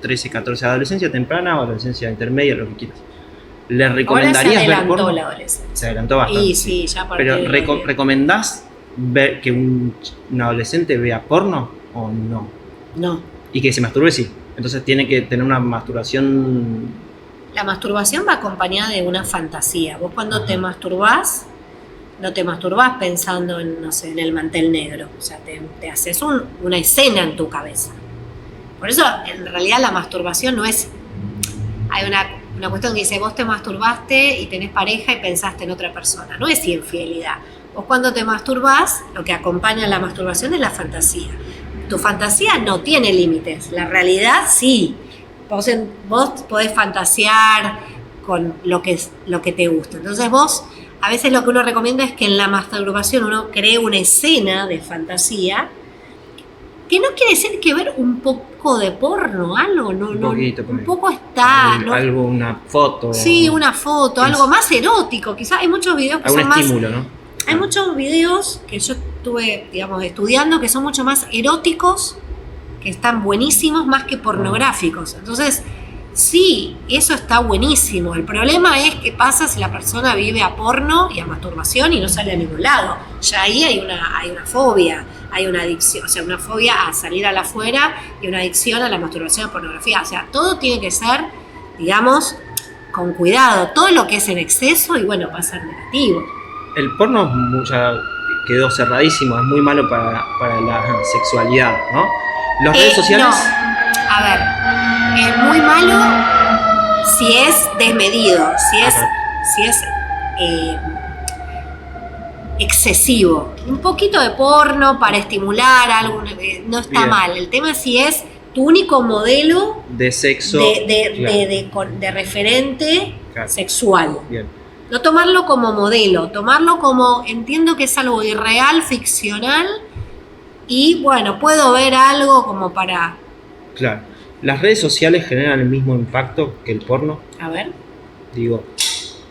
[SPEAKER 1] 13, 14, adolescencia temprana o adolescencia intermedia, lo que quieras, ¿le recomendarías ver porno?
[SPEAKER 2] La adolescencia.
[SPEAKER 1] Se adelantó bastante.
[SPEAKER 2] Y sí, ya
[SPEAKER 1] pero ¿recomendás ver que un adolescente vea porno o no?
[SPEAKER 2] No.
[SPEAKER 1] Y que se masturbe, sí. Entonces tiene que tener una masturbación.
[SPEAKER 2] La masturbación va acompañada de una fantasía. Vos cuando te masturbás, no te masturbás pensando en, no sé, en el mantel negro. O sea, te haces una escena en tu cabeza. Por eso, en realidad, la masturbación no es... Hay una cuestión que dice, vos te masturbaste y tenés pareja y pensaste en otra persona. No es infidelidad. Vos cuando te masturbás, lo que acompaña a la masturbación es la fantasía. Tu fantasía no tiene límites. La realidad, sí. Vos podés fantasear con lo que te gusta. Entonces vos, a veces lo que uno recomienda es que en la masturbación uno cree una escena de fantasía, que no quiere decir que ver un poco de porno, algo, un poco está...
[SPEAKER 1] Algo, una foto.
[SPEAKER 2] Sí, una foto, algo más erótico. Quizás hay muchos videos que son más...
[SPEAKER 1] estímulo, ¿no?
[SPEAKER 2] Hay muchos videos que yo estuve, estudiando, que son mucho más eróticos, que están buenísimos, más que pornográficos. Entonces, sí, eso está buenísimo. El problema es qué pasa si la persona vive a porno y a masturbación y no sale a ningún lado. Ya ahí hay una fobia, hay una adicción, o sea, una fobia a salir a la afuera y una adicción a la masturbación y a pornografía. O sea, todo tiene que ser, digamos, con cuidado. Todo lo que es en exceso, y bueno, va a ser negativo.
[SPEAKER 1] El porno ya quedó cerradísimo, es muy malo para la sexualidad, ¿no? Las redes sociales...
[SPEAKER 2] No. A ver, es muy malo si es desmedido, si es excesivo. Un poquito de porno para estimular algo, no está bien. Mal. El tema es si es tu único modelo
[SPEAKER 1] de sexo,
[SPEAKER 2] de referente sexual.
[SPEAKER 1] Bien.
[SPEAKER 2] No tomarlo como modelo, tomarlo como, entiendo que es algo irreal, ficcional, y bueno, puedo ver algo como para...
[SPEAKER 1] Claro. ¿Las redes sociales generan el mismo impacto que el porno?
[SPEAKER 2] A ver.
[SPEAKER 1] Digo,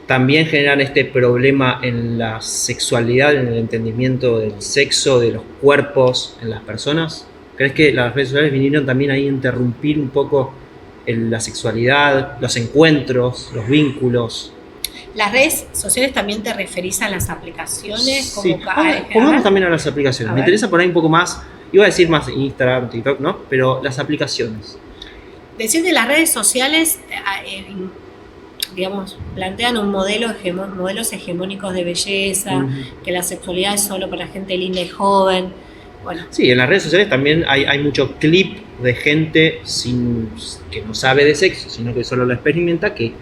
[SPEAKER 1] ¿también generan este problema en la sexualidad, en el entendimiento del sexo, de los cuerpos, en las personas? ¿Crees que las redes sociales vinieron también ahí a interrumpir un poco la sexualidad, los encuentros, los vínculos?
[SPEAKER 2] ¿Las redes sociales también te referís a las aplicaciones?
[SPEAKER 1] Sí, pongamos también a las aplicaciones. Me interesa por ahí un poco más, iba a decir más Instagram, TikTok, ¿no? Pero las aplicaciones.
[SPEAKER 2] Decir de las redes sociales, digamos, plantean un modelos hegemónicos de belleza, que la sexualidad es solo para gente linda y joven. Bueno.
[SPEAKER 1] Sí, en las redes sociales también hay mucho clip de gente que no sabe de sexo, sino que solo lo experimenta, que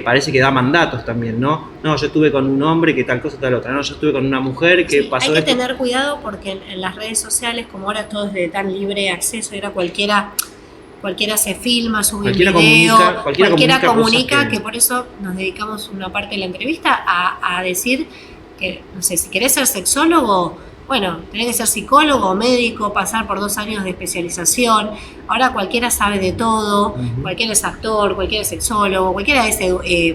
[SPEAKER 1] parece que da mandatos también, ¿no? No, yo estuve con un hombre que tal cosa, tal otra. No, yo estuve con una mujer que pasó
[SPEAKER 2] esto. Hay que tener cuidado porque en las redes sociales, como ahora todo es de tan libre acceso, era cualquiera Cualquiera se filma, sube
[SPEAKER 1] Cualquiera
[SPEAKER 2] un video,
[SPEAKER 1] cualquiera
[SPEAKER 2] comunica
[SPEAKER 1] cosas
[SPEAKER 2] que por eso nos dedicamos una parte de la entrevista a decir que, no sé, si querés ser sexólogo, bueno, tenés que ser psicólogo, médico, pasar por 2 años de especialización. Ahora cualquiera sabe de todo, cualquiera es actor, cualquiera es sexólogo, cualquiera es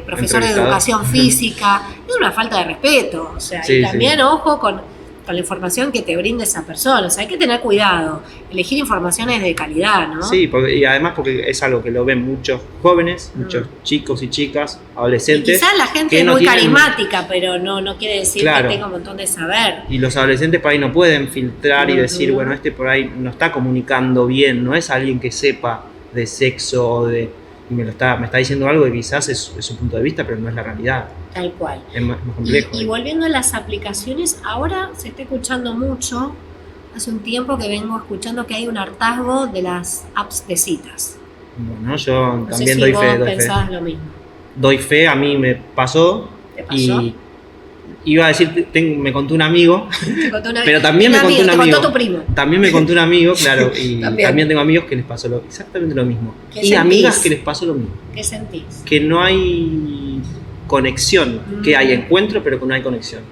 [SPEAKER 2] profesor de educación física. Es una falta de respeto. O sea,
[SPEAKER 1] sí,
[SPEAKER 2] y también ojo con la información que te brinda esa persona. O sea, hay que tener cuidado, elegir informaciones de calidad, ¿no?
[SPEAKER 1] Sí, y además porque es algo que lo ven muchos jóvenes, muchos chicos y chicas, adolescentes.
[SPEAKER 2] Y quizás la gente es muy carismática, pero no quiere decir que tenga un montón de saber.
[SPEAKER 1] Y los adolescentes por ahí no pueden filtrar y decir, bueno, este por ahí no está comunicando bien, no es alguien que sepa de sexo o y me está diciendo algo que quizás es su punto de vista, pero no es la realidad.
[SPEAKER 2] Tal cual.
[SPEAKER 1] Es más complejo.
[SPEAKER 2] Y volviendo a las aplicaciones, ahora se está escuchando mucho, hace un tiempo que vengo escuchando que hay un hartazgo de las apps de citas.
[SPEAKER 1] Bueno, yo
[SPEAKER 2] No
[SPEAKER 1] también
[SPEAKER 2] sé si
[SPEAKER 1] doy
[SPEAKER 2] vos
[SPEAKER 1] fe.
[SPEAKER 2] pensás lo mismo.
[SPEAKER 1] Doy fe, a mí me pasó.
[SPEAKER 2] ¿Te pasó?
[SPEAKER 1] Y iba a decir, me contó un amigo, pero
[SPEAKER 2] también
[SPEAKER 1] me contó un amigo.
[SPEAKER 2] Te contó tu primo.
[SPEAKER 1] También me contó un amigo, claro, y también tengo amigos que les pasó exactamente lo mismo. Y amigas que les pasó lo mismo.
[SPEAKER 2] ¿Qué sentís?
[SPEAKER 1] Que no hay conexión, que hay encuentro, pero que no hay conexión.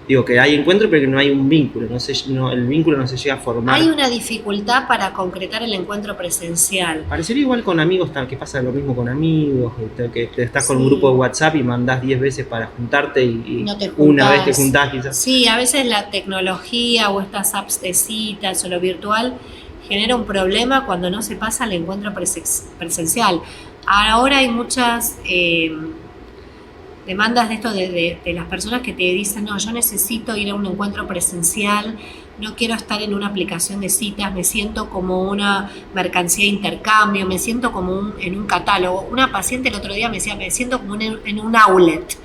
[SPEAKER 1] Digo, que hay encuentro, pero que no hay un vínculo, el vínculo no se llega a formar.
[SPEAKER 2] Hay una dificultad para concretar el encuentro presencial.
[SPEAKER 1] Parecería igual con amigos, que pasa lo mismo con amigos, que estás con un grupo de WhatsApp y mandás 10 veces para juntarte y
[SPEAKER 2] no te
[SPEAKER 1] una vez te juntás quizás.
[SPEAKER 2] Sí, a veces la tecnología o estas apps de citas o lo virtual genera un problema cuando no se pasa al encuentro presencial. Ahora hay muchas demandas de esto de las personas que te dicen, no, yo necesito ir a un encuentro presencial, no quiero estar en una aplicación de citas, me siento como una mercancía de intercambio, me siento como en un catálogo. Una paciente el otro día me decía, me siento como en un outlet.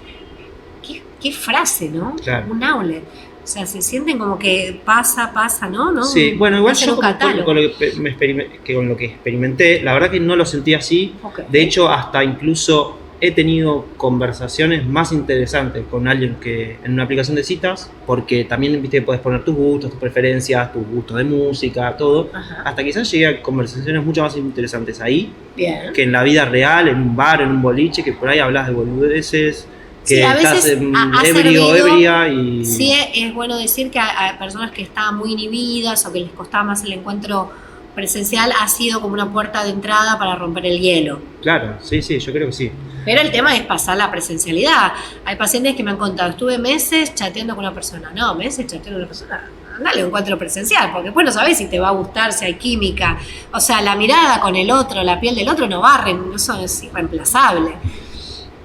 [SPEAKER 2] ¿Qué frase, ¿no?
[SPEAKER 1] Claro.
[SPEAKER 2] Un outlet. O sea, se sienten como que pasa, ¿no?
[SPEAKER 1] Sí, bueno, igual yo con lo que experimenté, la verdad que no lo sentí así.
[SPEAKER 2] Okay.
[SPEAKER 1] De hecho, hasta incluso he tenido conversaciones más interesantes con alguien que en una aplicación de citas, porque también, viste, puedes poner tus gustos, tus preferencias, tus gustos de música, todo. Ajá. Hasta quizás llegué a conversaciones mucho más interesantes ahí.
[SPEAKER 2] Bien.
[SPEAKER 1] Que en la vida real, en un bar, en un boliche, que por ahí hablas de boludeces, que
[SPEAKER 2] sí, a veces
[SPEAKER 1] estás ebrio o ebria y...
[SPEAKER 2] Sí, es bueno decir que a personas que estaban muy inhibidas o que les costaba más el encuentro presencial ha sido como una puerta de entrada para romper el hielo.
[SPEAKER 1] Claro, sí, yo creo que sí.
[SPEAKER 2] Pero el tema es pasar la presencialidad. Hay pacientes que me han contado, estuve meses chateando con una persona. No, meses chateando con una persona. Andale a un encuentro presencial, porque después no sabés si te va a gustar, si hay química. O sea, la mirada con el otro, la piel del otro no barren, eso es irreemplazable.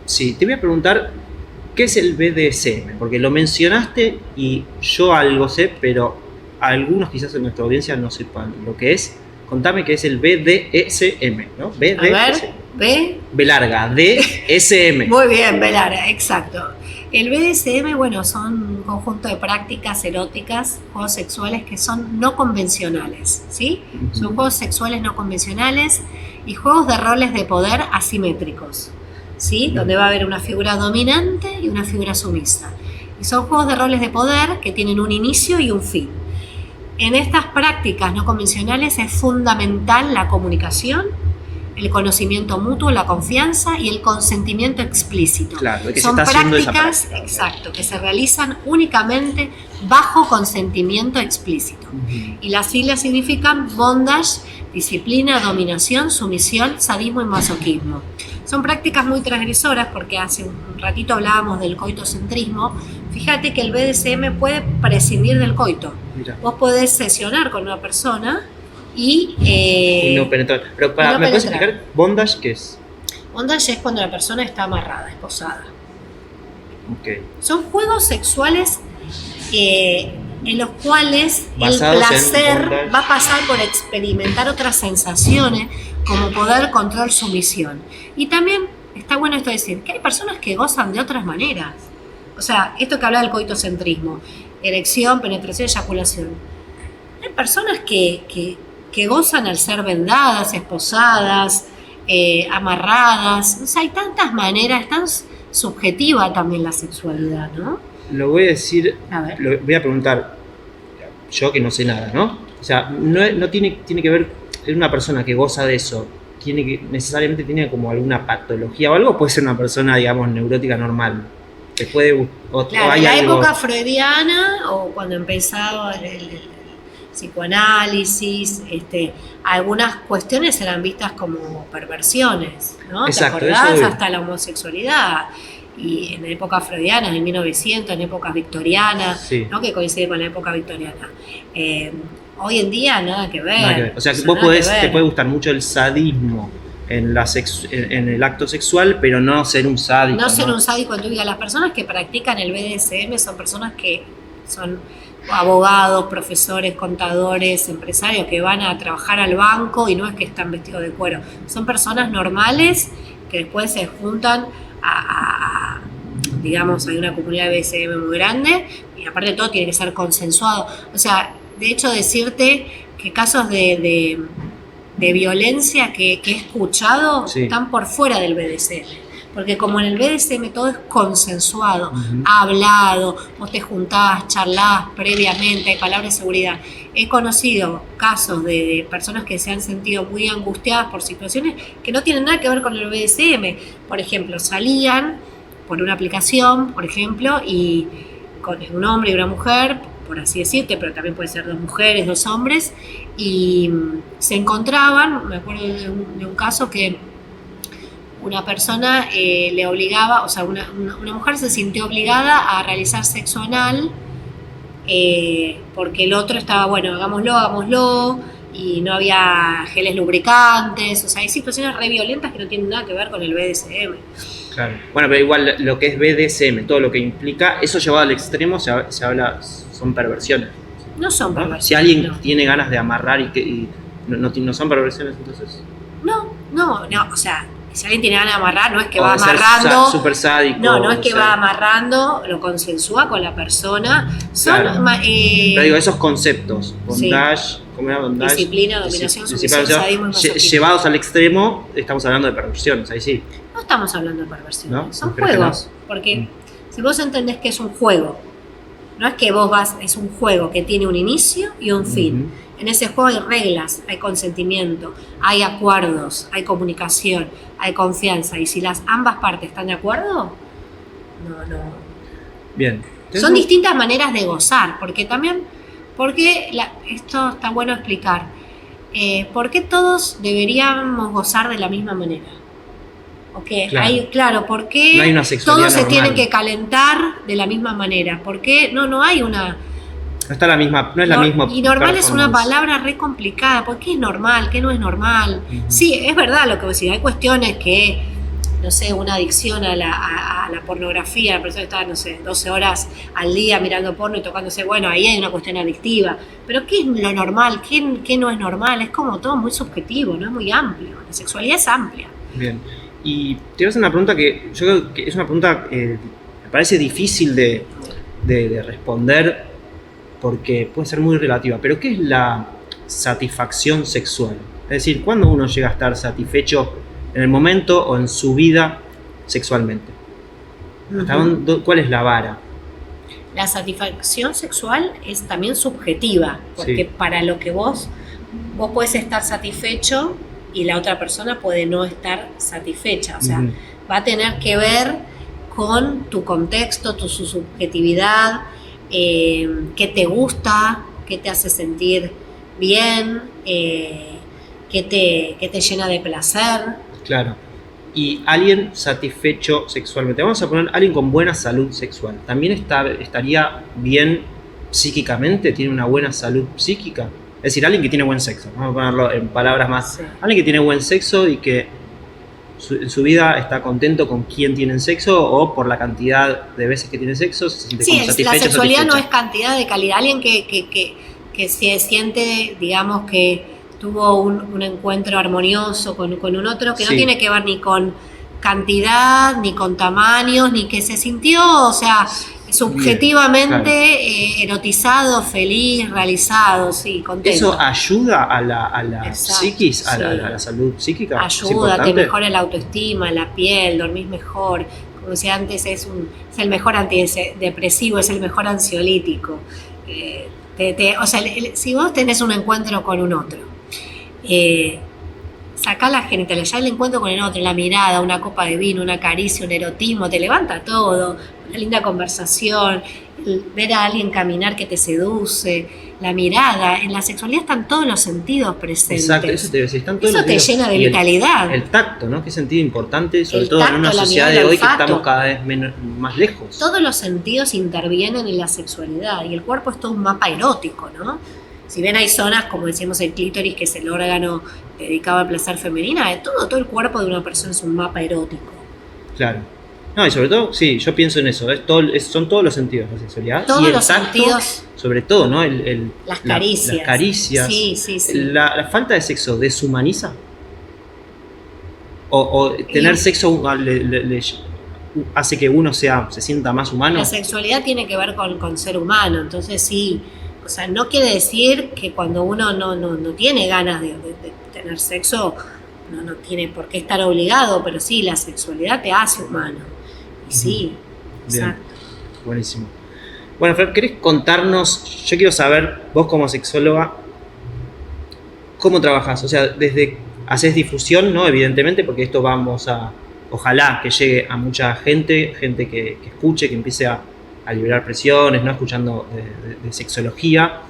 [SPEAKER 1] Sí, te voy a preguntar, ¿qué es el BDSM? Porque lo mencionaste y yo algo sé, pero algunos quizás en nuestra audiencia no sepan lo que es. Contame qué es el BDSM, ¿no? BDSM.
[SPEAKER 2] A ver,
[SPEAKER 1] B larga, DSM.
[SPEAKER 2] Muy bien, B larga, exacto. El BDSM, bueno, son un conjunto de prácticas eróticas, juegos sexuales que son no convencionales, ¿sí? Uh-huh. Son juegos sexuales no convencionales y juegos de roles de poder asimétricos, ¿sí? Uh-huh. Donde va a haber una figura dominante y una figura sumisa. Y son juegos de roles de poder que tienen un inicio y un fin. En estas prácticas no convencionales es fundamental la comunicación, el conocimiento mutuo, la confianza y el consentimiento explícito.
[SPEAKER 1] Claro, de que
[SPEAKER 2] son
[SPEAKER 1] se está
[SPEAKER 2] prácticas,
[SPEAKER 1] haciendo esa práctica,
[SPEAKER 2] exacto, que se realizan únicamente bajo consentimiento explícito. Uh-huh. Y las siglas significan bondage, disciplina, dominación, sumisión, sadismo y masoquismo. Son prácticas muy transgresoras porque hace un ratito hablábamos del coitocentrismo. Fíjate que el BDSM puede prescindir del coito. Mira. Vos podés sesionar con una persona y
[SPEAKER 1] no penetrar. Pero ¿me puedes explicar bondage qué es?
[SPEAKER 2] Bondage es cuando la persona está amarrada, esposada.
[SPEAKER 1] Okay.
[SPEAKER 2] Son juegos sexuales en los cuales
[SPEAKER 1] basados
[SPEAKER 2] el placer va a pasar por experimentar otras sensaciones como poder, control, sumisión. Y también está bueno esto de decir que hay personas que gozan de otras maneras. O sea, esto que habla del coitocentrismo, erección, penetración, eyaculación. Hay personas que gozan al ser vendadas, esposadas, amarradas. O sea, hay tantas maneras, es tan subjetiva también la sexualidad, ¿no?
[SPEAKER 1] Lo voy a decir, voy a preguntar, yo que no sé nada, ¿no? O sea, no tiene que ver una persona que goza de eso, necesariamente tiene como alguna patología o algo, puede ser una persona, digamos, neurótica normal. Te puede,
[SPEAKER 2] claro,
[SPEAKER 1] hay
[SPEAKER 2] en la
[SPEAKER 1] algo...
[SPEAKER 2] época freudiana o cuando empezaba el psicoanálisis, algunas cuestiones eran vistas como perversiones, ¿no?
[SPEAKER 1] Exacto,
[SPEAKER 2] ¿te acordás?
[SPEAKER 1] eso...
[SPEAKER 2] Hasta la homosexualidad. Y en la época freudiana, en 1900, en épocas victorianas,
[SPEAKER 1] Sí.
[SPEAKER 2] ¿no? Que coincide con la época victoriana. Hoy en día nada que ver.
[SPEAKER 1] Nada que ver. O sea, que vos te puede gustar mucho el sadismo en el acto sexual, pero no ser un sádico.
[SPEAKER 2] No ser un sádico en tu vida. Las personas que practican el BDSM son personas que son abogados, profesores, contadores, empresarios que van a trabajar al banco y no es que están vestidos de cuero. Son personas normales que después se juntan digamos, hay una comunidad de BDSM muy grande y aparte de todo tiene que ser consensuado. O sea, de hecho decirte que casos de violencia que he escuchado están por fuera del BDSM. Porque como en el BDSM todo es consensuado, hablado, vos te juntás, charlás previamente, hay palabras de seguridad. He conocido casos de personas que se han sentido muy angustiadas por situaciones que no tienen nada que ver con el BDSM. Por ejemplo, salían por una aplicación, por ejemplo, y con un hombre y una mujer, por así decirte, pero también puede ser dos mujeres, dos hombres, y se encontraban, me acuerdo de un caso que una persona le obligaba, o sea, una mujer se sintió obligada a realizar sexo anal porque el otro estaba, bueno, hagámoslo, y no había geles lubricantes, o sea, hay situaciones re violentas que no tienen nada que ver con el BDSM.
[SPEAKER 1] Claro. Bueno, pero igual lo que es BDSM, todo lo que implica, eso llevado al extremo se habla, son perversiones.
[SPEAKER 2] No son perversiones.
[SPEAKER 1] Si alguien tiene ganas de amarrar y no son perversiones, entonces...
[SPEAKER 2] No, o sea, si alguien tiene ganas de amarrar, no es que va amarrando.
[SPEAKER 1] Súper sádico.
[SPEAKER 2] No es que va amarrando, lo consensúa con la persona. Son.
[SPEAKER 1] Claro. Pero digo, esos conceptos, bondage, ¿cómo era bondage?
[SPEAKER 2] Disciplina, dominación, sumisión, sadismo y masoquismo.
[SPEAKER 1] Llevados al extremo, estamos hablando de perversiones, ahí sí.
[SPEAKER 2] No estamos hablando de perversiones, ¿no? Son
[SPEAKER 1] ¿Pero
[SPEAKER 2] juegos. Porque si vos entendés que es un juego, no es que vos es un juego que tiene un inicio y un fin. En ese juego hay reglas, hay consentimiento, hay acuerdos, hay comunicación, hay confianza. Y si ambas partes están de acuerdo, no.
[SPEAKER 1] Bien.
[SPEAKER 2] Son distintas maneras de gozar, porque también, esto está bueno explicar, ¿por qué todos deberíamos gozar de la misma manera? Okay, ¿por qué
[SPEAKER 1] no hay una sexualidad
[SPEAKER 2] todos se
[SPEAKER 1] normal.
[SPEAKER 2] tienen que calentar de la misma manera? ¿Por qué no hay una...
[SPEAKER 1] No está la misma, no es la misma.
[SPEAKER 2] Y normal es una palabra re complicada. ¿Por qué es normal? ¿Qué no es normal? Sí, es verdad lo que vos decís. Hay cuestiones que, no sé, una adicción a la pornografía, la persona está, no sé, 12 horas al día mirando porno y tocándose. Bueno, ahí hay una cuestión adictiva. Pero ¿qué es lo normal? ¿Qué no es normal? Es como todo muy subjetivo, no es muy amplio. La sexualidad es amplia.
[SPEAKER 1] Bien. Y te voy a hacer una pregunta que yo creo que es una pregunta me parece difícil de responder porque puede ser muy relativa, pero ¿qué es la satisfacción sexual? Es decir, ¿cuándo uno llega a estar satisfecho en el momento o en su vida sexualmente? ¿Cuál es la vara?
[SPEAKER 2] La satisfacción sexual es también subjetiva, porque para lo que vos podés estar satisfecho y la otra persona puede no estar satisfecha. O sea, va a tener que ver con tu contexto, tu subjetividad, qué te gusta, qué te hace sentir bien, qué te llena de placer.
[SPEAKER 1] Claro. Y alguien satisfecho sexualmente, vamos a poner alguien con buena salud sexual, ¿también estaría bien psíquicamente? ¿Tiene una buena salud psíquica? Es decir, alguien que tiene buen sexo, vamos a ponerlo en palabras más. Alguien que tiene buen sexo y que en su vida está contento con quién tienen sexo o por la cantidad de veces que tiene sexo, se siente como satisfecho.
[SPEAKER 2] La sexualidad no es cantidad de calidad. Alguien que se siente, digamos, que tuvo un encuentro armonioso con un otro, que no tiene que ver ni con cantidad, ni con tamaños, ni que se sintió, o sea, subjetivamente erotizado, feliz, realizado, contento.
[SPEAKER 1] ¿Eso ayuda a la psiquis, a la salud psíquica?
[SPEAKER 2] Ayuda, te mejora la autoestima, la piel, dormís mejor. Como decía antes, es el mejor antidepresivo, es el mejor ansiolítico. O sea, si vos tenés un encuentro con un otro Sacá la genitalidad, ya el encuentro con el otro, la mirada, una copa de vino, una caricia, un erotismo, te levanta todo, una linda conversación, ver a alguien caminar que te seduce, la mirada, en la sexualidad están todos los sentidos presentes.
[SPEAKER 1] Exacto, eso te decía, están todos
[SPEAKER 2] eso
[SPEAKER 1] los
[SPEAKER 2] te
[SPEAKER 1] sentidos.
[SPEAKER 2] llena de
[SPEAKER 1] Y
[SPEAKER 2] vitalidad.
[SPEAKER 1] El tacto, ¿no? Qué sentido importante, sobre
[SPEAKER 2] El
[SPEAKER 1] todo
[SPEAKER 2] tacto,
[SPEAKER 1] en una
[SPEAKER 2] la
[SPEAKER 1] sociedad
[SPEAKER 2] mirada,
[SPEAKER 1] de
[SPEAKER 2] el
[SPEAKER 1] hoy que
[SPEAKER 2] olfato.
[SPEAKER 1] estamos cada vez más lejos.
[SPEAKER 2] Todos los sentidos intervienen en la sexualidad y el cuerpo es todo un mapa erótico, ¿no? Si bien hay zonas, como decíamos, el clítoris, que es el órgano dedicado al placer femenino, todo el cuerpo de una persona es un mapa erótico.
[SPEAKER 1] Claro. No, y sobre todo, sí, yo pienso en eso, son todos los sentidos la sexualidad.
[SPEAKER 2] Todos
[SPEAKER 1] y el
[SPEAKER 2] los
[SPEAKER 1] tacto,
[SPEAKER 2] sentidos.
[SPEAKER 1] sobre todo, ¿no?
[SPEAKER 2] Las caricias.
[SPEAKER 1] Las caricias.
[SPEAKER 2] Sí, sí, sí.
[SPEAKER 1] La falta de sexo deshumaniza. O tener sexo hace que uno se sienta más humano.
[SPEAKER 2] La sexualidad tiene que ver con ser humano, entonces sí. O sea, no quiere decir que cuando uno no tiene ganas de tener sexo, no tiene por qué estar obligado, pero sí, la sexualidad te hace humano. Y sí,
[SPEAKER 1] Bien.
[SPEAKER 2] exacto.
[SPEAKER 1] Buenísimo. Bueno, Flor, ¿querés contarnos? Yo quiero saber, vos como sexóloga, ¿cómo trabajás? O sea, haces difusión, ¿no? Evidentemente, porque esto ojalá que llegue a mucha gente que escuche, que empiece a liberar presiones, ¿no? Escuchando de sexología.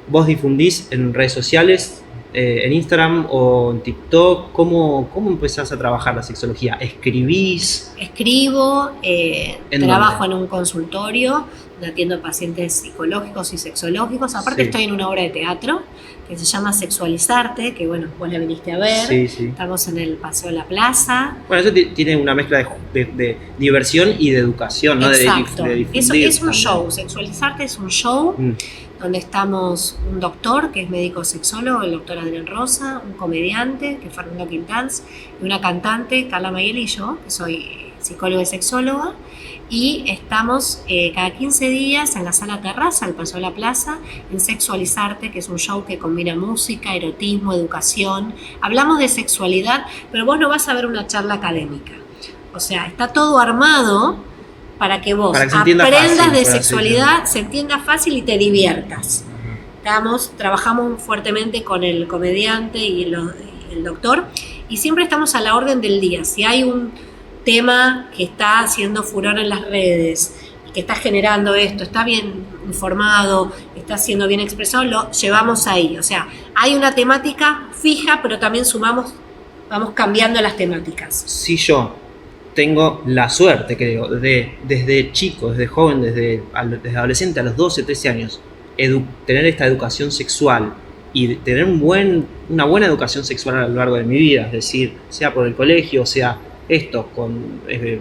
[SPEAKER 1] Vos difundís en redes sociales, en Instagram o en TikTok. ¿Cómo empezás a trabajar la sexología? ¿Escribís?
[SPEAKER 2] Escribo,
[SPEAKER 1] ¿En
[SPEAKER 2] trabajo
[SPEAKER 1] dónde?
[SPEAKER 2] en un consultorio donde atiendo pacientes psicológicos y sexológicos. Aparte
[SPEAKER 1] Sí.
[SPEAKER 2] estoy en una obra de teatro que se llama Sexualizarte, que bueno, vos la viniste a ver.
[SPEAKER 1] Sí, sí.
[SPEAKER 2] Estamos en el Paseo de la Plaza.
[SPEAKER 1] Bueno, eso tiene una mezcla de diversión y de educación, ¿no?
[SPEAKER 2] Exacto.
[SPEAKER 1] De
[SPEAKER 2] Eso
[SPEAKER 1] difundir
[SPEAKER 2] es un
[SPEAKER 1] también.
[SPEAKER 2] show. Sexualizarte es un show
[SPEAKER 1] Mm.
[SPEAKER 2] donde estamos un doctor, que es médico sexólogo, el doctor Adrián Rosa, un comediante, que es Fernando Quintans, y una cantante, Carla Mayel, y yo, que soy psicóloga y sexóloga. Y estamos cada 15 días en la sala terraza, al Paseo de la Plaza, en Sexualizarte, que es un show que combina música, erotismo, educación. Hablamos de sexualidad, pero vos no vas a ver una charla académica. O sea, está todo armado para que vos
[SPEAKER 1] Para que se entienda
[SPEAKER 2] aprendas
[SPEAKER 1] fácil,
[SPEAKER 2] de
[SPEAKER 1] por así
[SPEAKER 2] sexualidad,
[SPEAKER 1] decirlo.
[SPEAKER 2] se entienda fácil y te diviertas. Trabajamos fuertemente con el comediante y el doctor, y siempre estamos a la orden del día. Si hay un tema que está haciendo furor en las redes, que está generando esto, está bien informado, está siendo bien expresado, lo llevamos ahí. O sea, hay una temática fija, pero también vamos cambiando las temáticas.
[SPEAKER 1] Si yo tengo la suerte, creo, desde chico, desde joven, desde adolescente a los 12, 13 años, tener esta educación sexual y tener una buena educación sexual a lo largo de mi vida, es decir, sea por el colegio, sea esto,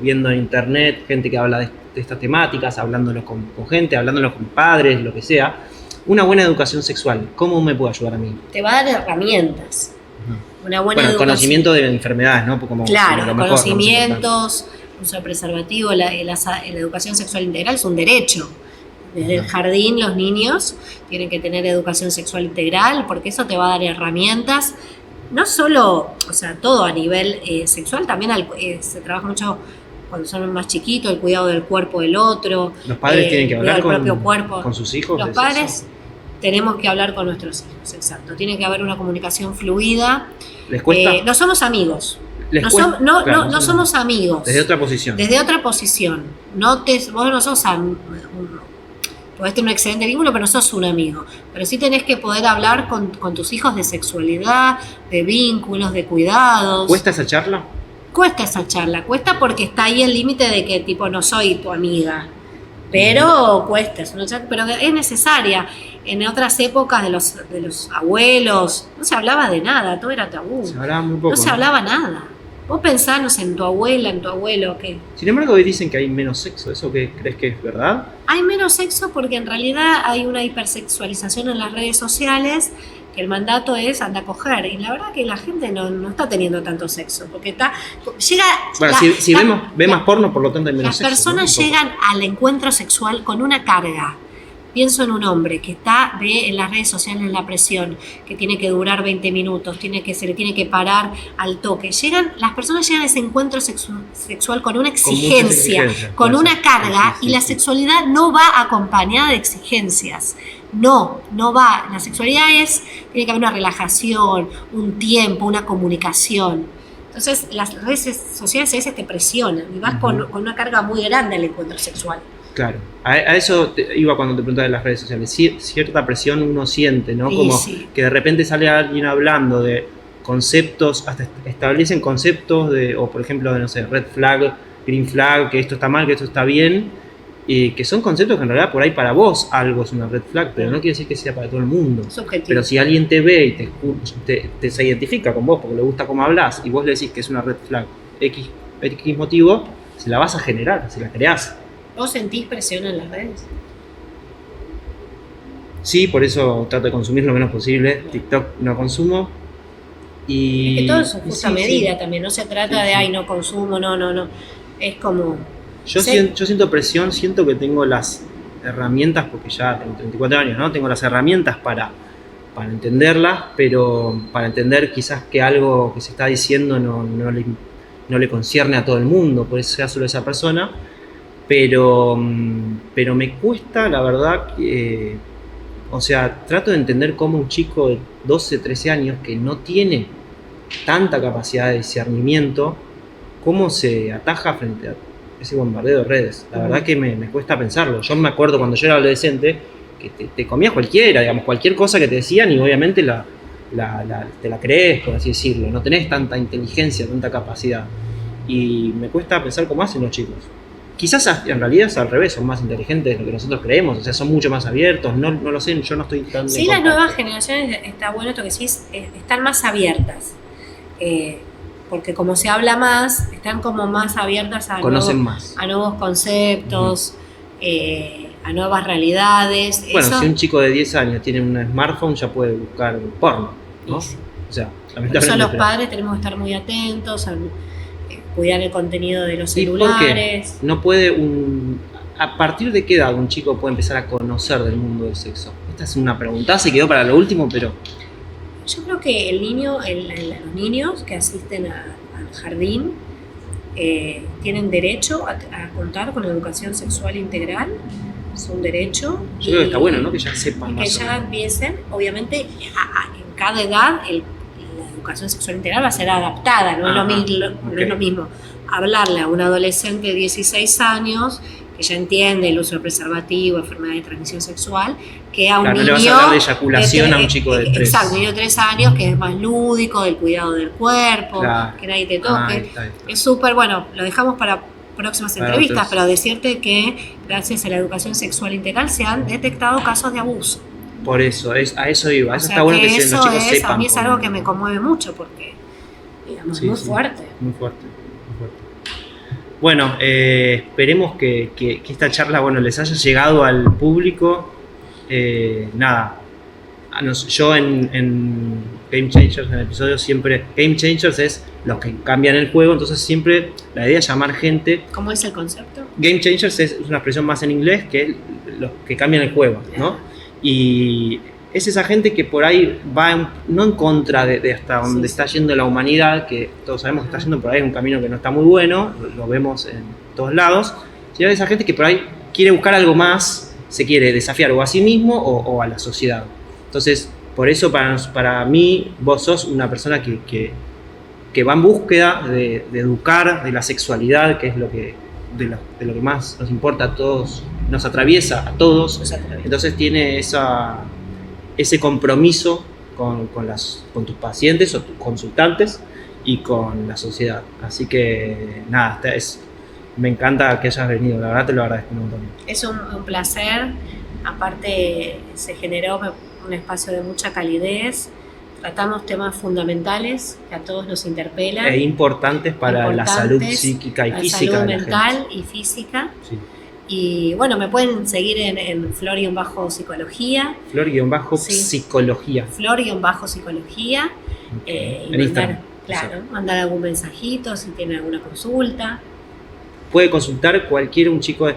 [SPEAKER 1] viendo en internet gente que habla de estas temáticas, hablándolo con gente, hablándolo con padres, lo que sea, una buena educación sexual, ¿cómo me puede ayudar a mí?
[SPEAKER 2] Te va a dar herramientas. Una buena
[SPEAKER 1] Bueno,
[SPEAKER 2] educación.
[SPEAKER 1] conocimiento de enfermedades, ¿no? Como
[SPEAKER 2] Claro,
[SPEAKER 1] lo mejor,
[SPEAKER 2] conocimientos, uso de preservativo, la educación sexual integral es un derecho. Desde el jardín los niños tienen que tener educación sexual integral, porque eso te va a dar herramientas, no solo, o sea, todo a nivel sexual, también se trabaja mucho cuando son más chiquitos, el cuidado del cuerpo del otro.
[SPEAKER 1] Los padres tienen que hablar
[SPEAKER 2] del propio cuerpo.
[SPEAKER 1] con sus hijos.
[SPEAKER 2] Los padres tenemos que hablar con nuestros hijos, exacto. Tiene que haber una comunicación fluida.
[SPEAKER 1] ¿Les cuesta?
[SPEAKER 2] No somos amigos.
[SPEAKER 1] ¿Les
[SPEAKER 2] No,
[SPEAKER 1] cuesta? Claro,
[SPEAKER 2] no somos amigos.
[SPEAKER 1] Desde otra posición.
[SPEAKER 2] Desde otra posición. Vos no sos podés tener un excelente vínculo, pero no sos un amigo. Pero sí tenés que poder hablar con tus hijos de sexualidad, de vínculos, de cuidados.
[SPEAKER 1] ¿Cuesta esa charla?
[SPEAKER 2] Cuesta esa charla, cuesta porque está ahí el límite de que tipo no soy tu amiga. Pero cuesta, es una charla, pero es necesaria. En otras épocas de los abuelos no se hablaba de nada, todo era tabú.
[SPEAKER 1] Se hablaba muy poco.
[SPEAKER 2] No se hablaba nada. Vos pensás en tu abuela, en tu abuelo, que
[SPEAKER 1] Sin embargo, hoy dicen que hay menos sexo. ¿Eso qué crees que es verdad?
[SPEAKER 2] hay menos sexo porque en realidad hay una hipersexualización en las redes sociales, que el mandato es anda a coger. Y la verdad que la gente no está teniendo tanto sexo, porque
[SPEAKER 1] Bueno, si ve más porno, por lo tanto hay menos
[SPEAKER 2] las
[SPEAKER 1] sexo.
[SPEAKER 2] personas
[SPEAKER 1] ¿no?
[SPEAKER 2] llegan al encuentro sexual con una carga. pienso en un hombre que ve en las redes sociales la presión, que tiene que durar 20 minutos, se le tiene que parar al toque. Las personas llegan a ese encuentro sexual con una exigencia, con una carga, y la sexualidad no va acompañada de exigencias. No va. La sexualidad tiene que haber una relajación, un tiempo, una comunicación. Entonces las redes sociales a veces te presionan y vas con una carga muy grande al encuentro sexual.
[SPEAKER 1] Claro, a eso iba cuando te preguntaba de las redes sociales. Cierta presión uno siente, ¿no? Como que de repente sale alguien hablando de conceptos, hasta establecen conceptos o por ejemplo, de, no sé, red flag, green flag, que esto está mal, que esto está bien. Que son conceptos que en realidad por ahí para vos algo es una red flag, pero no quiere decir que sea para todo el mundo. Pero si alguien te ve y se identifica con vos porque le gusta cómo hablas y vos le decís que es una red flag X motivo, se la vas a generar, se la creás.
[SPEAKER 2] ¿Vos sentís presión en las redes?
[SPEAKER 1] Sí, por eso trato de consumir lo menos posible. TikTok no consumo.
[SPEAKER 2] Es que todo es justa medida también, no se trata de ay, no consumo, no. Es como...
[SPEAKER 1] Yo siento presión, siento que tengo las herramientas, porque ya tengo 34 años, ¿no? Tengo las herramientas para entenderlas, pero para entender quizás que algo que se está diciendo no le concierne a todo el mundo, por eso sea solo esa persona, pero me cuesta, la verdad, o sea, trato de entender cómo un chico de 12, 13 años que no tiene tanta capacidad de discernimiento, cómo se ataja frente a ese bombardeo de redes. La verdad que me cuesta pensarlo. Yo me acuerdo cuando yo era adolescente que te comías cualquiera, digamos, cualquier cosa que te decían y obviamente te la crees, por así decirlo. No tenés tanta inteligencia, tanta capacidad. Y me cuesta pensar cómo hacen los chicos. Quizás en realidad es al revés, son más inteligentes de lo que nosotros creemos, o sea, son mucho más abiertos, no lo sé, yo no estoy tan...
[SPEAKER 2] Sí, las nuevas generaciones, está bueno esto que decís, están más abiertas. Porque como se habla más, están como más abiertas a nuevos conceptos, a nuevas realidades.
[SPEAKER 1] Bueno, si un chico de 10 años tiene un smartphone ya puede buscar porno, ¿no?
[SPEAKER 2] Sí.
[SPEAKER 1] O sea,
[SPEAKER 2] por eso los padres tenemos que estar muy atentos a cuidar el contenido de los celulares.
[SPEAKER 1] ¿Por qué? No puede ¿A partir de qué edad un chico puede empezar a conocer del mundo del sexo? Esta es una pregunta, se quedó para lo último, pero...
[SPEAKER 2] Yo creo que los niños que asisten al jardín tienen derecho a contar con educación sexual integral, es un derecho.
[SPEAKER 1] Yo creo que está bueno, ¿no? Que ya sepan
[SPEAKER 2] más. Que ya empiecen, obviamente, en cada edad la educación sexual integral va a ser adaptada, no es lo mismo hablarle a un adolescente de 16 años que ya entiende el uso de preservativo, enfermedad de transmisión sexual, que a un niño...
[SPEAKER 1] No le vas a hablar de eyaculación a un chico de 3.
[SPEAKER 2] Exacto, un niño de 3 años que es más lúdico, del cuidado del cuerpo, que nadie te toque. Es súper, bueno, lo dejamos para próximas entrevistas, pero decirte que gracias a la educación sexual integral se han detectado casos de abuso.
[SPEAKER 1] Por eso, a eso iba. Eso está bueno que los chicos sepan.
[SPEAKER 2] A mí es algo que me conmueve mucho porque, digamos, muy fuerte.
[SPEAKER 1] Muy fuerte. Bueno, esperemos que esta charla, bueno, les haya llegado al público. Nada, yo en Game Changers, en el episodio siempre, Game Changers es los que cambian el juego, entonces siempre la idea es llamar gente.
[SPEAKER 2] ¿Cómo es el concepto?
[SPEAKER 1] Game Changers es una expresión más en inglés que los que cambian el juego, ¿no? Y es esa gente que por ahí va no en contra de hasta donde está yendo la humanidad, que todos sabemos que está yendo por ahí un camino que no está muy bueno, lo vemos en todos lados, sino esa gente que por ahí quiere buscar algo más, se quiere desafiar o a sí mismo o a la sociedad. Entonces, por eso para mí vos sos una persona que va en búsqueda de educar de la sexualidad, que es de lo que más nos importa a todos, nos atraviesa a todos. Entonces tiene ese compromiso con tus pacientes o tus consultantes y con la sociedad. Así que nada, me encanta que hayas venido, la verdad te lo agradezco un montón.
[SPEAKER 2] Es un placer, aparte se generó un espacio de mucha calidez, tratamos temas fundamentales que a todos nos interpelan.
[SPEAKER 1] E importantes para la salud psíquica y física.
[SPEAKER 2] La salud mental y física. Sí. Y bueno, me pueden seguir en Flor-Psicología.
[SPEAKER 1] Flor-Psicología.
[SPEAKER 2] Flor-Psicología.
[SPEAKER 1] En Instagram.
[SPEAKER 2] Claro, mandar algún mensajito si tienen alguna consulta.
[SPEAKER 1] Puede consultar un chico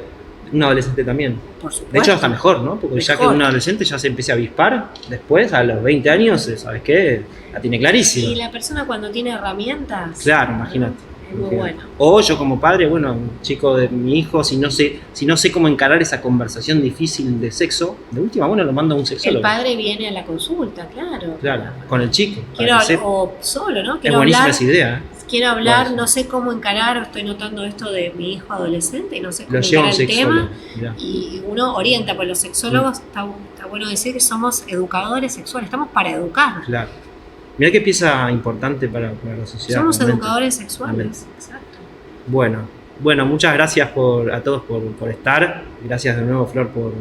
[SPEAKER 1] Un adolescente también.
[SPEAKER 2] Por supuesto.
[SPEAKER 1] De hecho, hasta mejor, ¿no? Porque ya que
[SPEAKER 2] Mejor.
[SPEAKER 1] un adolescente ya se empieza a avispar, después, a los 20 años, ¿sabes qué? La tiene clarísima.
[SPEAKER 2] Y la persona cuando tiene herramientas.
[SPEAKER 1] Claro, imagínate.
[SPEAKER 2] Es muy bueno.
[SPEAKER 1] O yo como padre, bueno, un chico de mi hijo, si no sé cómo encarar esa conversación difícil de sexo, de última, bueno, lo mando a un
[SPEAKER 2] El
[SPEAKER 1] sexólogo.
[SPEAKER 2] padre viene a la consulta, claro.
[SPEAKER 1] Claro, con el chico.
[SPEAKER 2] Quiero
[SPEAKER 1] para que sepa.
[SPEAKER 2] o solo, ¿no?
[SPEAKER 1] Es
[SPEAKER 2] Quiero
[SPEAKER 1] buenísima
[SPEAKER 2] hablar,
[SPEAKER 1] esa idea, ¿eh?
[SPEAKER 2] quiero hablar,
[SPEAKER 1] Bueno.
[SPEAKER 2] no sé cómo encarar, estoy notando esto de mi hijo adolescente y no sé cómo
[SPEAKER 1] Lo lleva un
[SPEAKER 2] encarar el
[SPEAKER 1] sexólogo.
[SPEAKER 2] tema.
[SPEAKER 1] Mirá.
[SPEAKER 2] Y uno orienta, pues los sexólogos, está bueno decir que somos educadores sexuales, estamos para educar.
[SPEAKER 1] Claro. Mirá qué pieza importante para la sociedad.
[SPEAKER 2] Somos
[SPEAKER 1] realmente.
[SPEAKER 2] educadores sexuales,
[SPEAKER 1] Realmente.
[SPEAKER 2] exacto.
[SPEAKER 1] Bueno, muchas gracias a todos por estar. Gracias de nuevo, Flor, por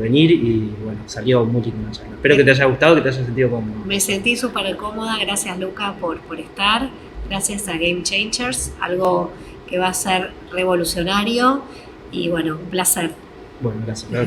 [SPEAKER 1] venir. Y bueno, salió muy linda la charla. Espero que te haya gustado, que te hayas sentido cómodo.
[SPEAKER 2] Me sentí súper cómoda, gracias Luca por estar, gracias a Game Changers, algo que va a ser revolucionario y bueno, un placer.
[SPEAKER 1] Bueno, gracias, Flor.